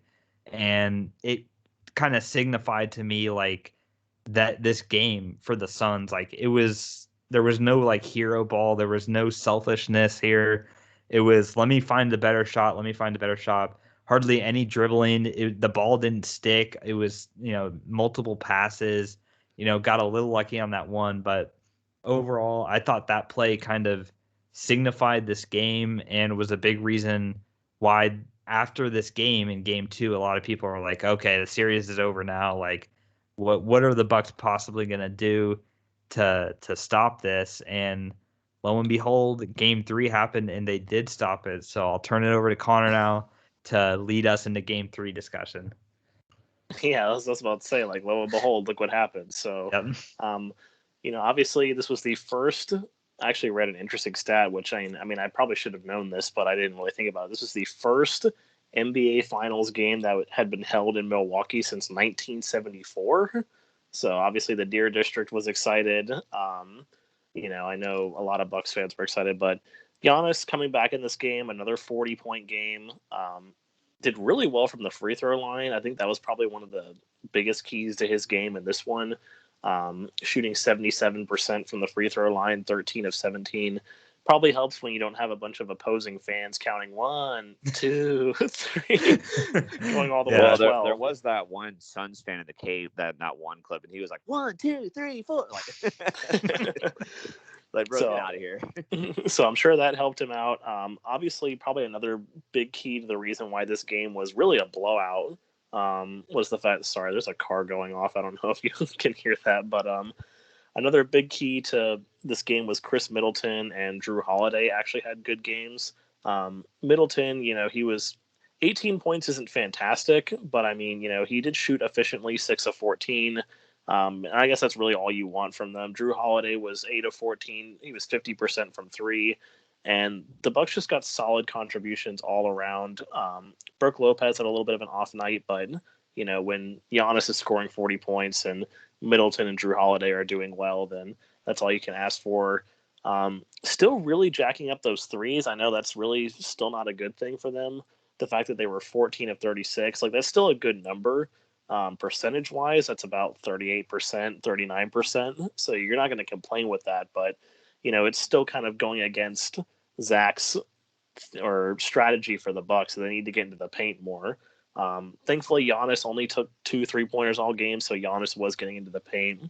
and it kind of signified to me like that this game for the Suns, like there was no like hero ball, there was no selfishness here. It was let me find the better shot, let me find the better shot. Hardly any dribbling. The ball didn't stick. It was, you know, multiple passes. You know, got a little lucky on that one, but overall, I thought that play kind of signified this game and was a big reason why after this game in game 2, a lot of people are like, okay, the series is over now. Like, what are the Bucks possibly going to do to stop this? And lo and behold, game 3 happened and they did stop it. So I'll turn it over to Connor now to lead us into game 3 discussion. Yeah, I was about to say, like, lo and behold, look what happened. So, you know, obviously this was the first. I actually read an interesting stat, which I mean, I probably should have known this, but I didn't really think about it. This was the first NBA Finals game that had been held in Milwaukee since 1974. So obviously the Deer District was excited. You know, I know a lot of Bucks fans were excited, but Giannis coming back in this game, another 40-point game. Did really well from the free throw line. I think that was probably one of the biggest keys to his game in this one. Shooting 77% from the free throw line, 13 of 17. Probably helps when you don't have a bunch of opposing fans counting 1, 2, 3, going all the way. Well, there was that one Suns fan in the cave that one clip, and he was like 1, 2, 3, 4, like bro, get out of here. So I'm sure that helped him out. Obviously, probably another big key to the reason why this game was really a blowout was the fact. Sorry, there's a car going off. I don't know if you can hear that, but another big key to this game was Chris Middleton and Drew Holiday actually had good games. Middleton, he was 18 points isn't fantastic, but I mean, he did shoot efficiently, 6 of 14. And I guess that's really all you want from them. Drew Holiday was 8 of 14. He was 50% from three. And the Bucks just got solid contributions all around. Brook Lopez had a little bit of an off night, but when Giannis is scoring 40 points and Middleton and Drew Holiday are doing well, then that's all you can ask for. Still really jacking up those threes. I know that's really still not a good thing for them. The fact that they were 14 of 36, like that's still a good number. Percentage wise, that's about 38%, 39%. So you're not going to complain with that, but it's still kind of going against Zach's or strategy for the Bucks. So they need to get into the paint more. Thankfully, Giannis only took 2 3-pointers all game, so Giannis was getting into the paint.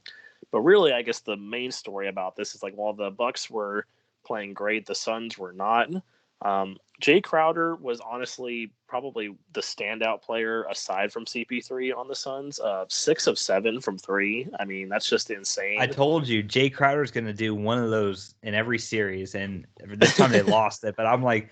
But really, I guess the main story about this is like while the Bucks were playing great, the Suns were not. Jay Crowder was honestly probably the standout player aside from CP3 on the Suns. 6 of 7 from three. I mean, that's just insane. I told you, Jay Crowder's going to do one of those in every series, and this time they lost it. But I'm like,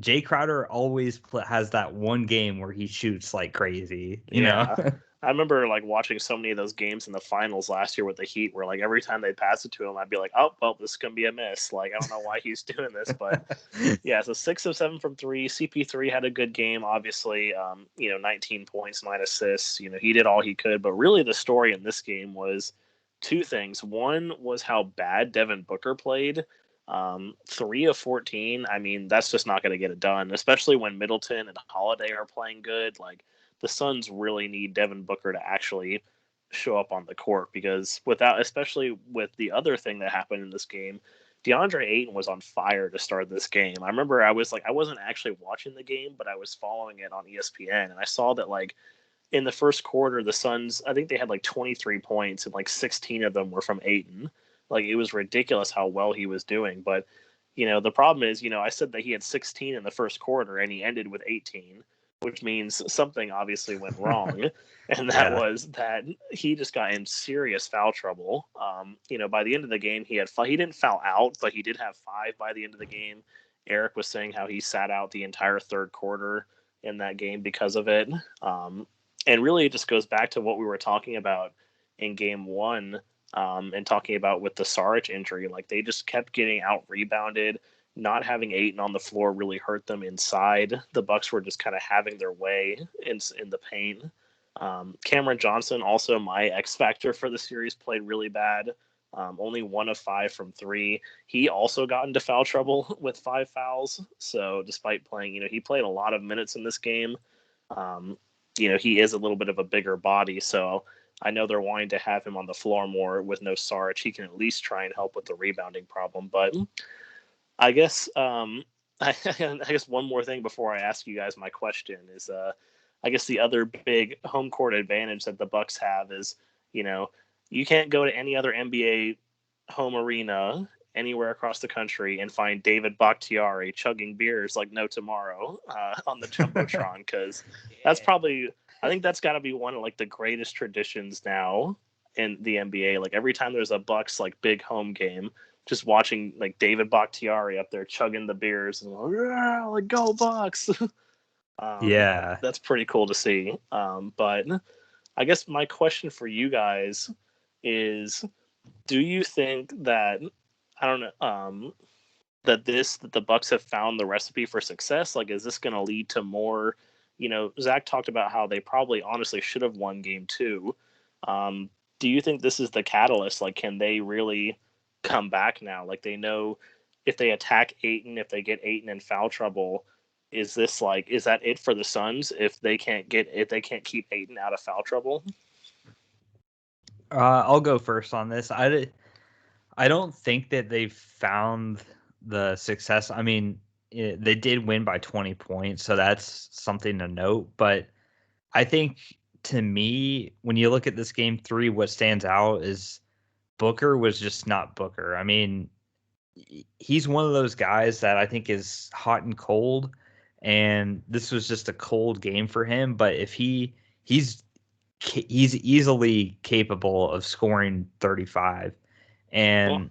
Jay Crowder always has that one game where he shoots like crazy, you know? I remember like watching so many of those games in the finals last year with the Heat where like every time they pass it to him, I'd be like, oh, well, this is going to be a miss. Like, I don't know why he's doing this, but yeah, so 6 of 7 from three. CP3 had a good game, obviously, 19 points, 9 assists. He did all he could, but really the story in this game was two things. One was how bad Devin Booker played. 3 of 14. I mean, that's just not going to get it done, especially when Middleton and Holiday are playing good. Like, the Suns really need Devin Booker to actually show up on the court because especially with the other thing that happened in this game, DeAndre Ayton was on fire to start this game. I remember I wasn't actually watching the game, but I was following it on ESPN, and I saw that like in the first quarter, the Suns, I think they had like 23 points and like 16 of them were from Ayton. Like it was ridiculous how well he was doing. But, the problem is, I said that he had 16 in the first quarter and he ended with 18, which means something obviously went wrong. And that was that he just got in serious foul trouble. By the end of the game, he didn't foul out, but he did have 5 by the end of the game. Eric was saying how he sat out the entire third quarter in that game because of it. And really, it just goes back to what we were talking about in game one and talking about with the Saric injury. Like, they just kept getting out-rebounded. Not having Ayton on the floor really hurt them inside. The Bucks were just kind of having their way in the paint. Cameron Johnson, also my X factor for the series, played really bad. Only 1 of 5 from three. He also got into foul trouble with 5 fouls. So despite playing, he played a lot of minutes in this game. He is a little bit of a bigger body, so I know they're wanting to have him on the floor more with no Saric. He can at least try and help with the rebounding problem. But I guess I guess one more thing before I ask you guys my question is I guess the other big home court advantage that the Bucks have is, you can't go to any other NBA home arena anywhere across the country and find David Bakhtiari chugging beers like no tomorrow on the Jumbotron, because that's probably, I think that's got to be one of like the greatest traditions now in the NBA. Like every time there's a Bucks like big home game, just watching like David Bakhtiari up there chugging the beers and like go Bucks. That's pretty cool to see. But I guess my question for you guys is, do you think that, I don't know, that the Bucks have found the recipe for success? Like, is this going to lead to more? Zach talked about how they probably honestly should have won game 2. Do you think this is the catalyst? Like, can they really come back now? Like, they know if they attack Ayton, if they get Ayton in foul trouble, is that it for the Suns if they can't keep Ayton out of foul trouble? I'll go first on this. I don't think that they've found the success. I mean, they did win by 20 points, so that's something to note. But I think, to me, when you look at this game 3, what stands out is Booker was just not Booker. I mean, he's one of those guys that I think is hot and cold. and this was just a cold game for him. But if he's easily capable of scoring 35, and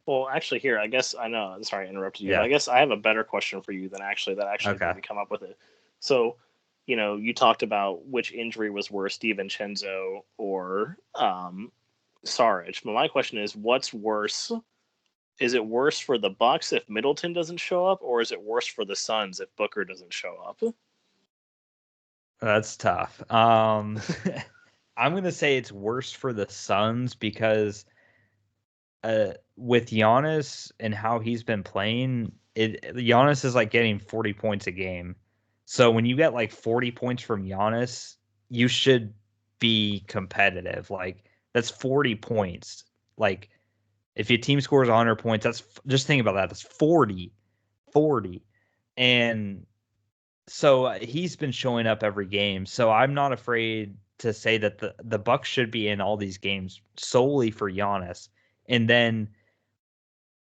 well, actually, here I guess I know. Sorry, I interrupted you. Yeah. But I guess I have a better question for you than actually Okay. made me come up with it. So, you talked about which injury was worse, DiVincenzo or Saric. But my question is, what's worse? Is it worse for the Bucks if Middleton doesn't show up, or is it worse for the Suns if Booker doesn't show up? That's tough. I'm gonna say it's worse for the Suns because with Giannis and how he's been playing, Giannis is like getting 40 points a game. So when you get like 40 points from Giannis, you should be competitive. Like that's 40 points. Like if your team scores 100 points, that's just think about that. That's 40. And so he's been showing up every game. So I'm not afraid to say that the Bucks should be in all these games solely for Giannis. And then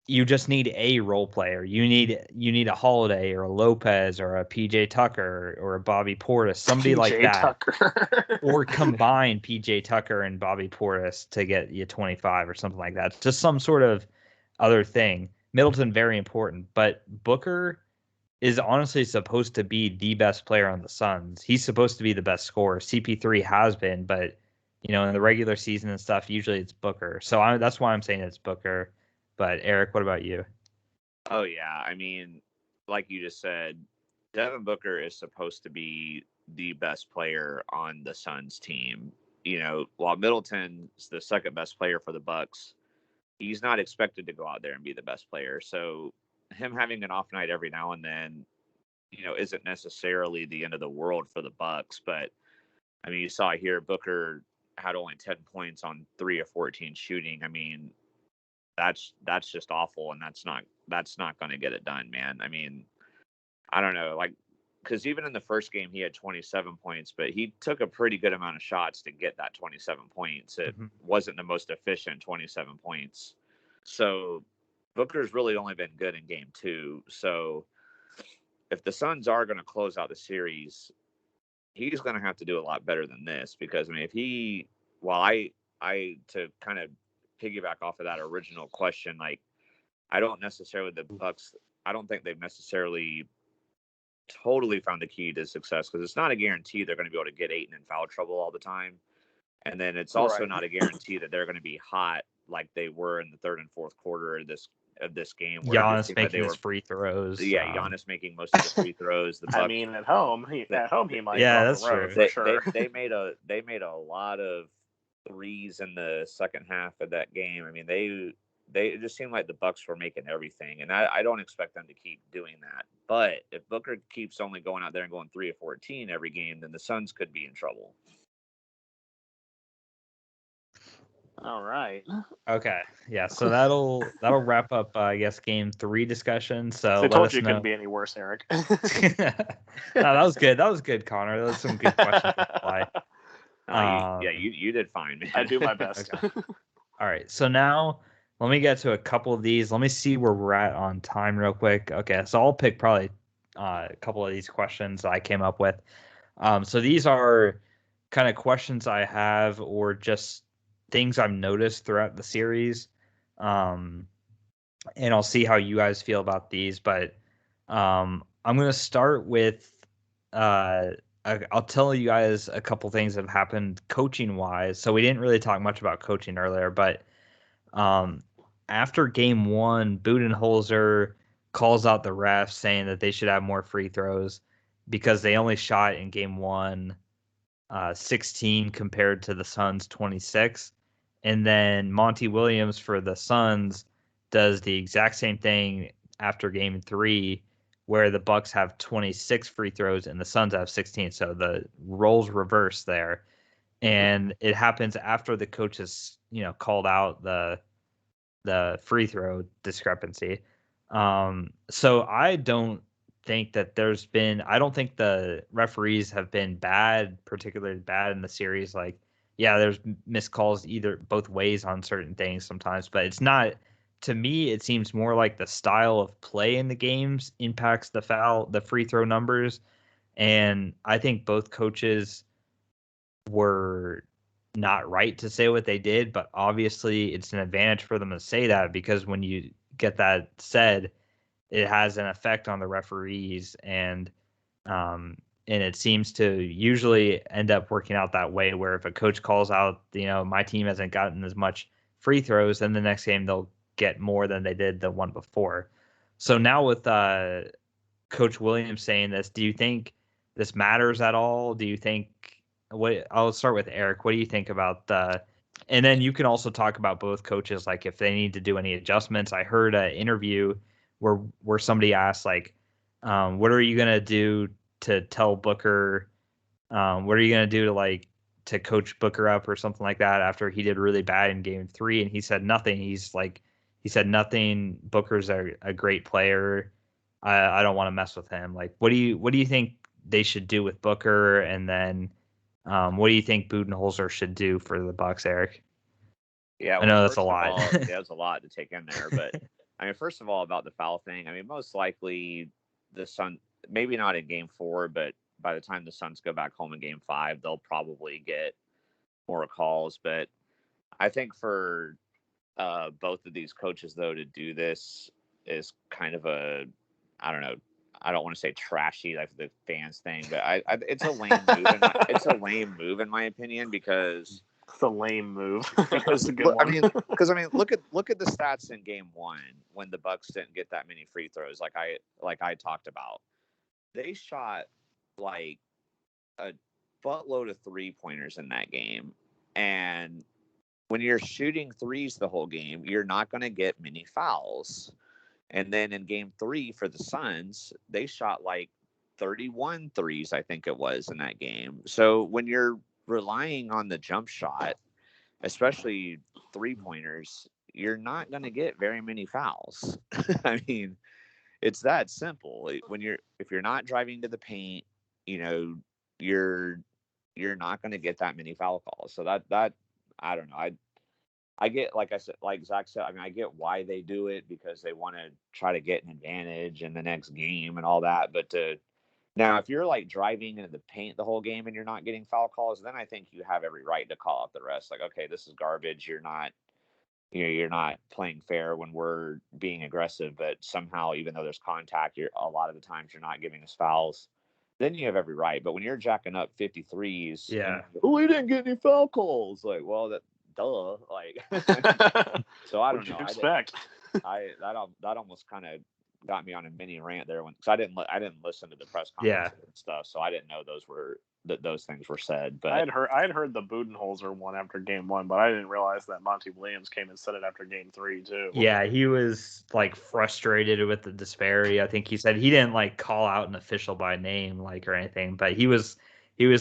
you just need a role player. You need a Holiday or a Lopez or a PJ Tucker or a Bobby Portis, somebody like that. Tucker. Or combine PJ Tucker and Bobby Portis to get you 25 or something like that. Just some sort of other thing. Middleton, very important, but Booker is honestly supposed to be the best player on the Suns. He's supposed to be the best scorer. CP3 has been, but in the regular season and stuff, usually it's Booker. So that's why I'm saying it's Booker. But Eric, what about you? Oh yeah, I mean, like you just said, Devin Booker is supposed to be the best player on the Suns team. While Middleton's the second best player for the Bucks, he's not expected to go out there and be the best player. So him having an off night every now and then, isn't necessarily the end of the world for the Bucks. But I mean, you saw here Booker had only 10 points on 3 of 14 shooting. I mean, that's just awful, and that's not going to get it done, man. I mean, I don't know, like, because even in the first game he had 27 points, but he took a pretty good amount of shots to get that 27 points. It wasn't the most efficient 27 points. So Booker's really only been good in game 2. So if the Suns are going to close out the series, he's going to have to do a lot better than this, because I mean, if he, while I to kind of piggyback off of that original question, like, I don't think they've necessarily totally found the key to success, because it's not a guarantee they're going to be able to get Ayton in foul trouble all the time. And then it's also not a guarantee that they're going to be hot like they were in the third and fourth quarter of this game. Where Giannis making his free throws. Yeah, Giannis making most of the free throws. The Bucks, I mean, at home he might. Yeah, that's true. For sure. They made a lot of threes in the second half of that game. I mean, it just seemed like the Bucks were making everything, and I don't expect them to keep doing that. But if Booker keeps only going out there and going 3 of 14 every game, then the Suns could be in trouble. All right. Okay. Yeah. So that'll wrap up, I guess, game 3 discussion. So I told you it couldn't be any worse, Eric. No, that was good. That was good, Connor. That was some good questions to apply. You did fine, man. I do my best. Okay. All right. So now let me get to a couple of these. Let me see where we're at on time real quick. Okay. So I'll pick probably a couple of these questions I came up with. So these are kind of questions I have, or just things I've noticed throughout the series. And I'll see how you guys feel about these. But I'm going to start with I'll tell you guys a couple things that have happened coaching wise. So we didn't really talk much about coaching earlier, but after game 1, Budenholzer calls out the refs saying that they should have more free throws because they only shot in game 1 16 compared to the Suns 26. And then Monty Williams for the Suns does the exact same thing after game 3, where the Bucks have 26 free throws and the Suns have 16. So the roles reverse there. And it happens after the coaches, called out the free throw discrepancy. So I don't think that I don't think the referees have been particularly bad in the series. Like, yeah, there's missed calls both ways on certain things sometimes, but it's not to me, it seems more like the style of play in the games impacts the free throw numbers. And I think both coaches were not right to say what they did, but obviously it's an advantage for them to say that, because when you get that said, it has an effect on the referees, and it seems to usually end up working out that way, where if a coach calls out, my team hasn't gotten as much free throws, then the next game they'll get more than they did the one before. So now with Coach Williams saying this, do you think this matters at all? Do you think I'll start with Eric. What do you think about and then you can also talk about both coaches, like if they need to do any adjustments. I heard an interview where somebody asked, like, what are you gonna do to tell Booker, what are you gonna do to coach Booker up or something like that after he did really bad in game 3? And he said nothing. He said nothing. Booker's a great player. I don't want to mess with him. Like, what do you think they should do with Booker? And then what do you think Budenholzer should do for the Bucks, Eric? Yeah, I well, know that's a first of lot. all, there's a lot to take in there, but I mean, first of all, about the foul thing, I mean, most likely the Sun, maybe not in game 4, but by the time the Suns go back home in game 5, they'll probably get more calls. But I think for both of these coaches, though, to do this is kind of I don't know, I don't want to say trashy like the fans thing, but it's a lame move. It's a lame move in my opinion, because it's a lame move. Because I mean, look at the stats in game 1 when the Bucks didn't get that many free throws, like I talked about. They shot like a buttload of 3-pointers in that game, and when you're shooting threes the whole game, you're not going to get many fouls. And then in game 3 for the Suns, they shot like 31 threes, I think it was, in that game. So when you're relying on the jump shot, especially 3-pointers, you're not going to get very many fouls. I mean, it's that simple. If you're not driving to the paint, you're not going to get that many foul calls. So that I don't know. I get, like I said, like Zach said, I mean, I get why they do it, because they want to try to get an advantage in the next game and all that. But now, if you're like driving into the paint the whole game and you're not getting foul calls, then I think you have every right to call out the rest. Like, okay, this is garbage. You're not playing fair when we're being aggressive, but somehow, even though there's contact, a lot of the times you're not giving us fouls. Then you have every right. But when you're jacking up 53s, Yeah, we didn't get any foul calls. Like, well, duh. Like, so I don't know. Expect? That almost kind of got me on a mini rant there, because I didn't listen to the press conference and stuff, so I didn't know those things were said. But I had heard the Budenholzer one after game 1, but I didn't realize that Monty Williams came and said it after game 3 too. Yeah, he was like frustrated with the disparity. I think he said he didn't like call out an official by name, like, or anything, but he was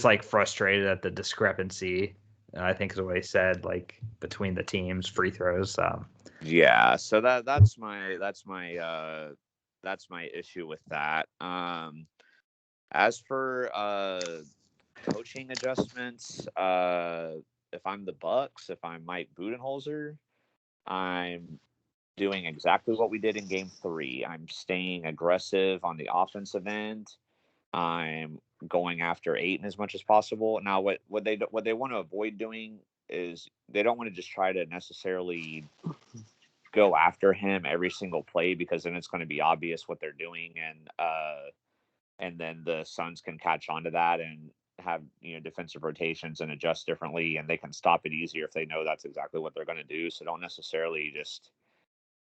like frustrated at the discrepancy. I think is what he said, like, between the teams' free throws. Yeah, so that's my issue with that. As for coaching adjustments, if I'm the Bucks, if I'm Mike Budenholzer, I'm doing exactly what we did in game 3. I'm staying aggressive on the offensive end. I'm going after Ayton as much as possible. Now, what they want to avoid doing is they don't want to just try to necessarily go after him every single play, because then it's going to be obvious what they're doing, and then the Suns can catch on to that and have defensive rotations and adjust differently, and they can stop it easier if they know that's exactly what they're going to do. So don't necessarily just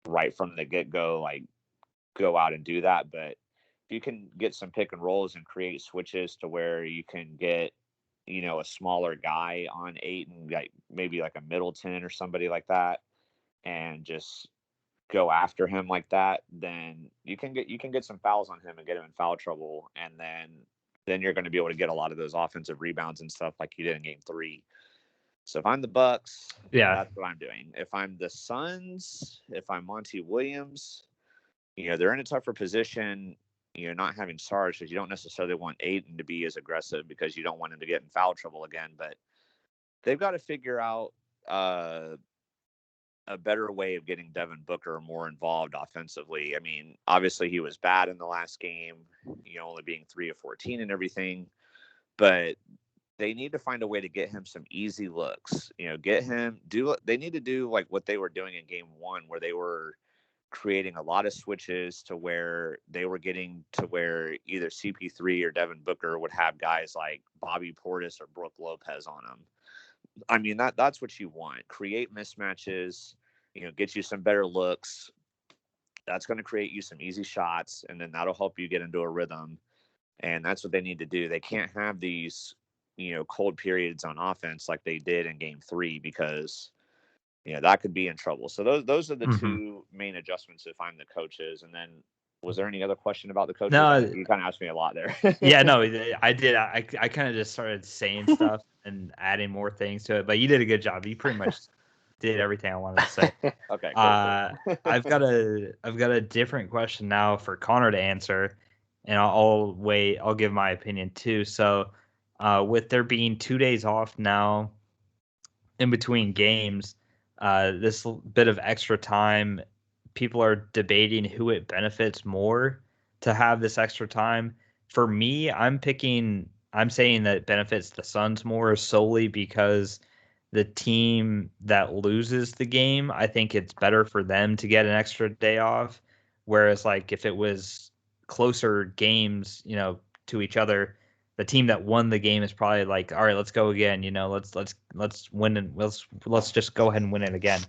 right from the get-go like go out and do that. But if you can get some pick and rolls and create switches to where you can get a smaller guy on 8, and like maybe like a Middleton or somebody like that, and just go after him like that, then you can get some fouls on him and get him in foul trouble, and then you're going to be able to get a lot of those offensive rebounds and stuff like you did in game 3. So if I'm the Bucks, that's what I'm doing. If I'm the Suns, if I'm Monty Williams, they're in a tougher position, not having Sarge, because you don't necessarily want Aiden to be as aggressive, because you don't want him to get in foul trouble again. But they've got to figure out a better way of getting Devin Booker more involved offensively. I mean, obviously he was bad in the last game, only being 3 of 14 and everything, but they need to find a way to get him some easy looks. They need to do like what they were doing in game 1, where they were creating a lot of switches to where they were getting to where either CP3 or Devin Booker would have guys like Bobby Portis or Brooke Lopez on them. I mean, that's what you want. Create mismatches, get you some better looks. That's going to create you some easy shots, and then that'll help you get into a rhythm. And that's what they need to do. They can't have these, cold periods on offense like they did in game 3, because that could be in trouble. So those are the two main adjustments if I'm the coaches. And then, was there any other question about the coaches? No, you kind of asked me a lot there. Yeah, no, I did. I kind of just started saying stuff and adding more things to it, but you did a good job. You pretty much did everything I wanted to say. Okay, cool. I've got a different question now for Connor to answer, and I'll wait. I'll give my opinion too. So, with there being 2 days off now in between games, this bit of extra time, people are debating who it benefits more to have this extra time. For me, I'm saying that it benefits the Suns more solely because the team that loses the game, I think it's better for them to get an extra day off. Whereas, like, if it was closer games, to each other, the team that won the game is probably like, all right, let's go again. Let's win and let's just go ahead and win it again.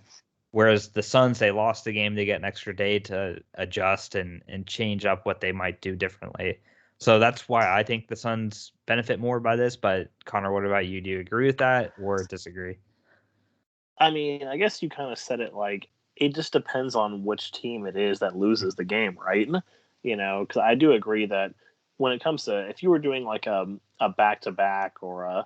Whereas the Suns, they lost the game, they get an extra day to adjust and change up what they might do differently. So that's why I think the Suns benefit more by this. But Connor, what about you? Do you agree with that or disagree? I mean, I guess you kind of said it like it just depends on which team it is that loses the game, right? Because I do agree that when it comes to if you were doing like a back to back or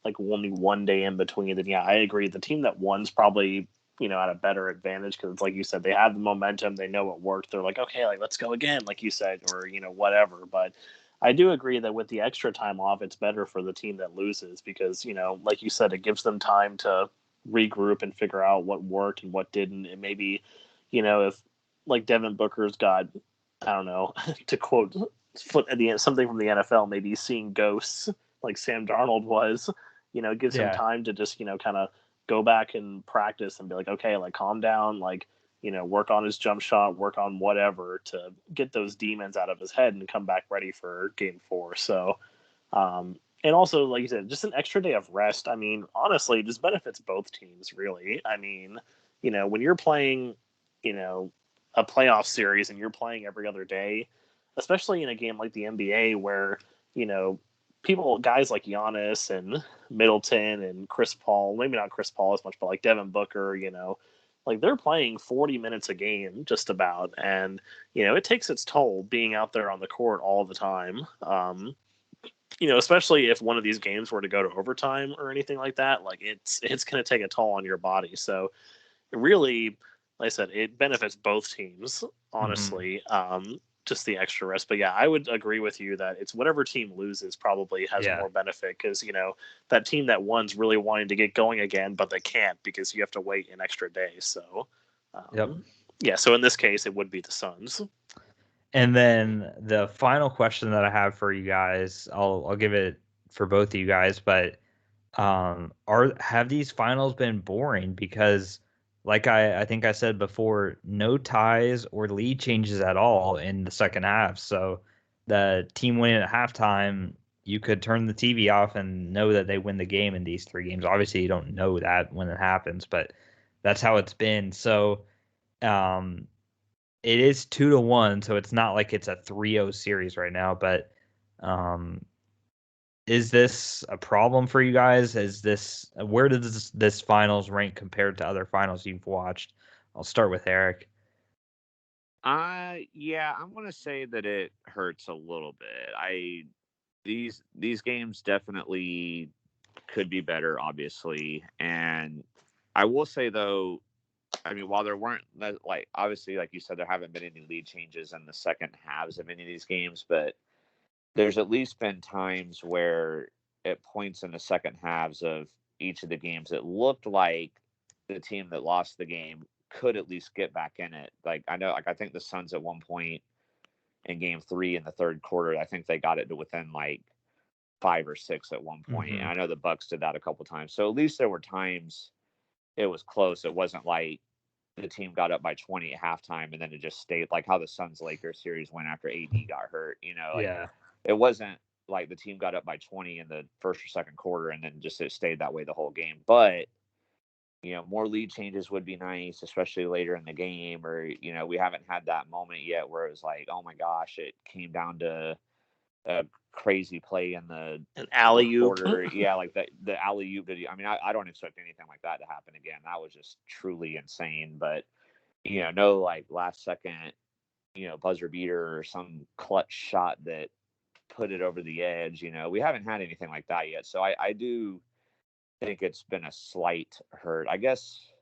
like only 1 day in between, then yeah, I agree. The team that won's probably at a better advantage because it's like you said, they have the momentum, they know what worked. They're like, okay, like let's go again, like you said, or whatever. But I do agree that with the extra time off, it's better for the team that loses because like you said, it gives them time to regroup and figure out what worked and what didn't. And maybe, if like Devin Booker's got, I don't know, to quote foot at the end, something from the NFL, maybe seeing ghosts like Sam Darnold was, it gives him time to just, kind of go back and practice and be like, okay, like calm down, like, work on his jump shot, work on whatever to get those demons out of his head and come back ready for game 4. So, and also, like you said, just an extra day of rest. I mean, honestly, it just benefits both teams, really. I mean, when you're playing, a playoff series and you're playing every other day, especially in a game like the NBA where, guys like Giannis and Middleton and Chris Paul, maybe not Chris Paul as much, but like Devin Booker, like they're playing 40 minutes a game just about. And, it takes its toll being out there on the court all the time. Especially if one of these games were to go to overtime or anything like that, like it's going to take a toll on your body. So really, like I said, it benefits both teams, honestly. Just the extra rest. But yeah, I would agree with you that it's whatever team loses probably has more benefit because, that team that won's really wanting to get going again, but they can't because you have to wait an extra day. So, yeah, so in this case, it would be the Suns. And then the final question that I have for you guys, I'll give it for both of you guys, but have these finals been boring? Because like I think I said before, no ties or lead changes at all in the second half. So the team winning at halftime, you could turn the TV off and know that they win the game in these 3 games. Obviously, you don't know that when it happens, but that's how it's been. So it is 2-1, so it's not like it's a 3-0 series right now, but is this a problem for you guys? Where does this finals rank compared to other finals you've watched? I'll start with Eric. Yeah, I'm gonna say that it hurts a little bit. These games definitely could be better, obviously, and I will say though, I mean, while there weren't like obviously, like you said, there haven't been any lead changes in the second halves of any of these games, but there's at least been times where at points in the second halves of each of the games, it looked like the team that lost the game could at least get back in it. Like I know, like I think the Suns at one point in Game 3 in the third quarter, I think they got it to within like 5 or 6 at one point. Mm-hmm. And I know the Bucks did that a couple times. So at least there were times it was close. It wasn't like the team got up by 20 at halftime and then it just stayed, like how the Suns Lakers series went after AD got hurt. You know, like it wasn't like the team got up by 20 in the first or second quarter and then just it stayed that way the whole game. But you know, more lead changes would be nice, especially later in the game. Or you know, we haven't had that moment yet where it was like, oh my gosh, it came down to a crazy play in the an alley-oop. Yeah, like the alley-oop video. I mean, I don't expect anything like that to happen again. That was just truly insane. But you know, no like last second, you know, buzzer beater or some clutch shot that put it over the edge. You know, we haven't had anything like that yet. So I do think it's been a slight hurt. I guess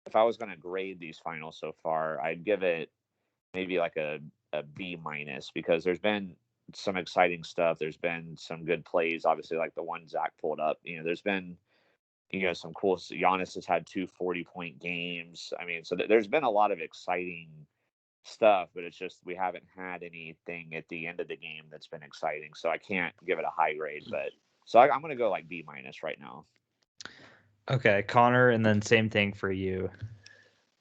if I was going to grade these finals so far, I'd give it maybe like a B minus, because there's been some exciting stuff. There's been some good plays, obviously, like the one Zach pulled up. You know, there's been, you know, some cool. Giannis has had 2 40-point games. I mean, so there's been a lot of exciting stuff, but it's just we haven't had anything at the end of the game that's been exciting. So I can't give it a high grade, but so I'm going to go like B minus right now. Okay, Connor, and then same thing for you.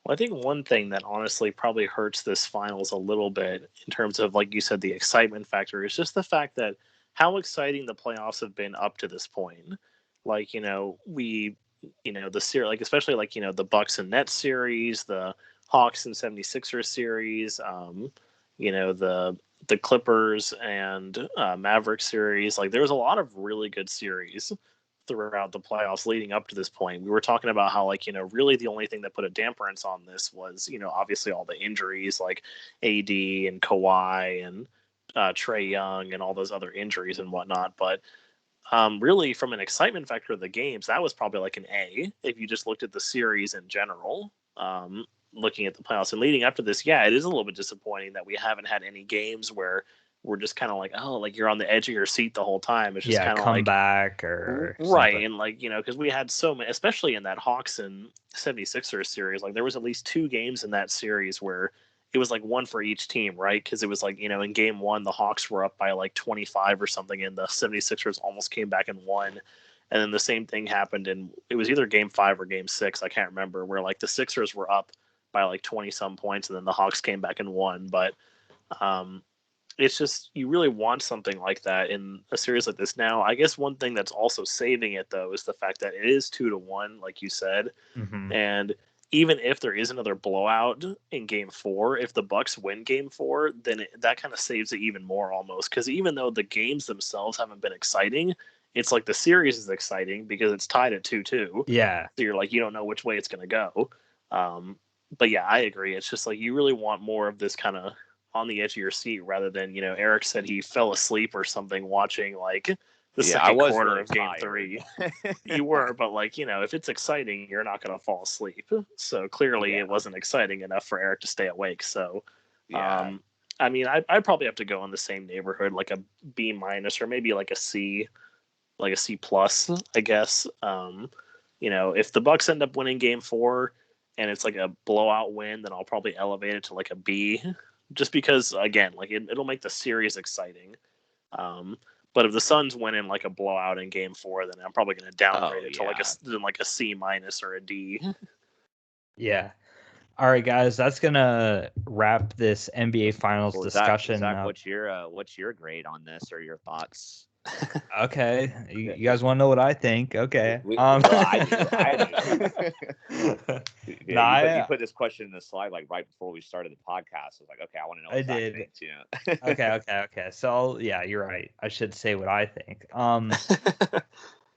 Well, I think one thing that honestly probably hurts this finals a little bit in terms of, like you said, the excitement factor is just the fact that how exciting the playoffs have been up to this point. Like, you know, the series, like especially like, you know, the Bucks and Nets series, the Hawks and 76ers series, you know, the Clippers and Mavericks series. Like there was a lot of really good series throughout the playoffs leading up to this point. We were talking about how, like, you know, really the only thing that put a damperance on this was, you know, obviously all the injuries like AD and Kawhi and Trae Young and all those other injuries and whatnot. But really, from an excitement factor of the games, that was probably like an A if you just looked at the series in general. Looking at the playoffs and leading up to this, yeah, it is a little bit disappointing that we haven't had any games where we're just kind of like, oh, like you're on the edge of your seat the whole time. It's just kind of like back or right. something. And like, you know, because we had so many, especially in that Hawks and 76ers series, like there was at least 2 games in that series where it was like one for each team, right? Because it was like, you know, in game 1, the Hawks were up by like 25 or something, and the 76ers almost came back and won. And then the same thing happened in, it was either game 5 or game 6, I can't remember, where like the Sixers were up by like 20 some points and then the Hawks came back and won. But it's just, you really want something like that in a series like this. Now, I guess one thing that's also saving it though is the fact that it is 2-1, like you said. Mm-hmm. And even if there is another blowout in game 4, if the Bucks win game 4, then that kind of saves it even more almost. Because even though the games themselves haven't been exciting, it's like the series is exciting because it's tied at 2-2. Yeah. So you're like, you don't know which way it's going to go. But yeah, I agree. It's just like you really want more of this kind of on the edge of your seat rather than, you know, Eric said he fell asleep or something watching like the second quarter really of game tired. 3. You were, but like, you know, if it's exciting, you're not going to fall asleep. So clearly it wasn't exciting enough for Eric to stay awake. So, I mean, I'd probably have to go in the same neighborhood, like a B minus or maybe like a C plus, I guess. You know, if the Bucks end up winning game 4 and it's like a blowout win, then I'll probably elevate it to like a B, just because, again, like it'll make the series exciting. But if the Suns win in like a blowout in game 4, then I'm probably going to downgrade it to like a C minus or a D. Yeah. All right, guys, that's gonna wrap this NBA Finals discussion. Zach, what's your grade on this or your thoughts? Okay, you guys want to know what I think? Okay. I do. You put this question in the slide like right before we started the podcast. I was like, okay, I want to know what Zach thinks. You know? Okay. So yeah, you're right. I should say what I think.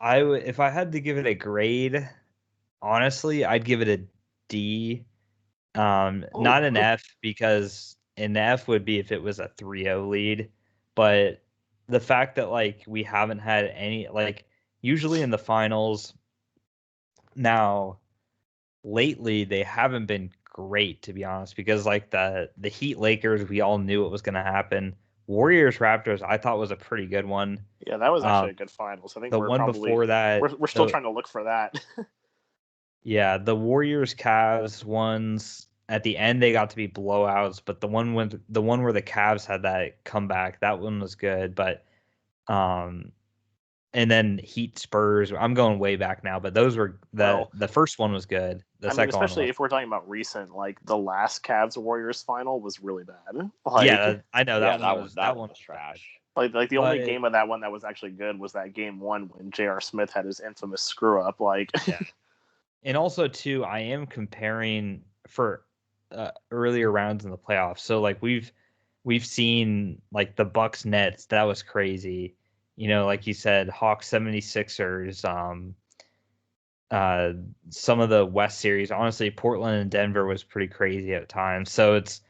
If I had to give it a grade, honestly, I'd give it a D. Not an F, because an F would be if it was a 3-0 lead, but the fact that like we haven't had any, like usually in the finals now lately they haven't been great, to be honest, because like the Heat Lakers, we all knew it was going to happen. Warriors Raptors I thought was a pretty good one. Yeah, that was actually a good finals. I think the one before that we're still trying to look for that. Yeah, the Warriors Cavs ones at the end they got to be blowouts, but the one where the Cavs had that comeback, that one was good. But um, and then Heat Spurs. I'm going way back now, but those were the first one was good. The second especially one if we're talking about recent, like the last Cavs Warriors final was really bad. Yeah, I know that one was trash. Like the only game of that one that was actually good was that game 1 when J.R. Smith had his infamous screw up. Like, yeah. And also too, I am comparing for earlier rounds in the playoffs. So like we've seen like the Bucks Nets, that was crazy. Like you said, Hawks 76ers, some of the West series. Honestly, Portland and Denver was pretty crazy at times. So it's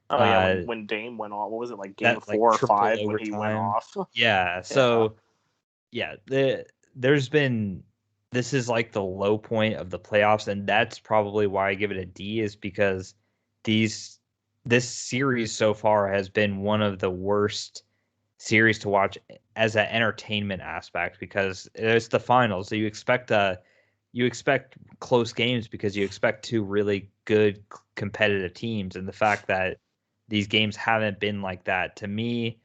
when Dame went off, what was it, like game 4 or 5 when he went off? Yeah. So yeah, this is like the low point of the playoffs, and that's probably why I give it a D, is because this series so far has been one of the worst series to watch as an entertainment aspect, because it's the finals. So you expect close games because you expect two really good competitive teams, and the fact that these games haven't been like that, to me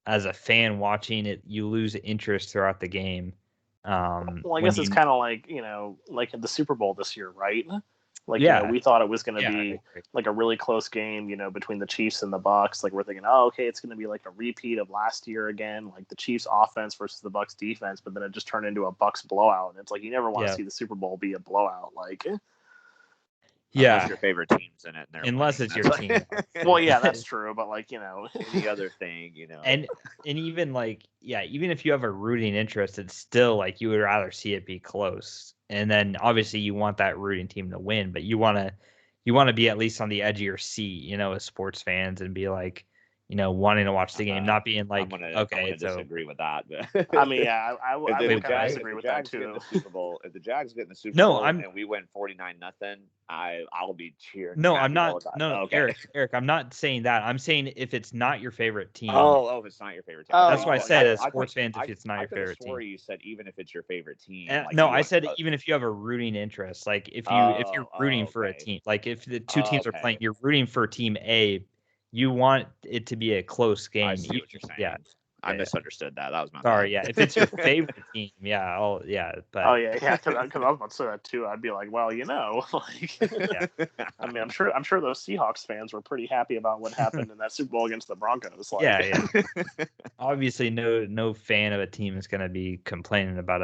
as a fan watching it, you lose interest throughout the game. Well, I guess it's kind of like, like the Super Bowl this year, right? Like, yeah, we thought it was going to be like a really close game, between the Chiefs and the Bucks. Like, we're thinking, oh, okay, it's going to be like a repeat of last year again, like the Chiefs offense versus the Bucks defense. But then it just turned into a Bucks blowout, and it's like you never want to see the Super Bowl be a blowout. Like, unless your favorite team's in it, unless it's your team. Well, yeah, that's true. But like, any other thing, and even like, yeah, even if you have a rooting interest, it's still like you would rather see it be close. And then obviously you want that rooting team to win, but you want to be at least on the edge of your seat, as sports fans, and be like, wanting to watch the game, not being like, I'm gonna okay, disagree with that. But I mean, yeah, I would disagree with that too. The Super Bowl, if the Jags get in the Super Bowl and we win 49-0, I'll be cheering. No, I'm not. No, okay. Eric, I'm not saying that. I'm saying if it's not your favorite team. Oh, if it's not your favorite team. That's why I said as sports fans, if it's not your favorite team. You said even if it's your favorite team. No, I said even if you have a rooting interest, like if you're rooting for a team, like if the two teams are playing, you're rooting for Team A, you want it to be a close game. I see what you're saying. Yeah. I misunderstood that. That was my sorry. bad. Yeah, if it's your favorite team, yeah, but because I was about to say that too. I'd be like, well, like, I mean, I'm sure those Seahawks fans were pretty happy about what happened in that Super Bowl against the Broncos. Like, yeah. Obviously, no fan of a team is going to be complaining about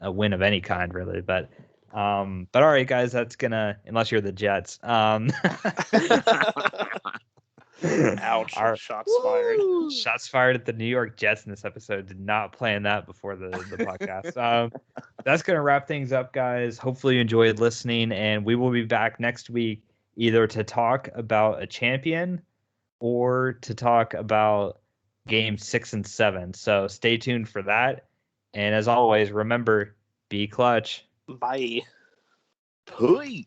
a win of any kind, really. But all right, guys, that's gonna, unless you're the Jets. Ouch. Shots fired. Shots fired at the New York Jets in this episode. Did not plan that before the podcast. That's going to wrap things up, guys. Hopefully you enjoyed listening, and we will be back next week either to talk about a champion or to talk about game 6 and 7. So stay tuned for that. And as always, remember, be clutch. Bye. Peace.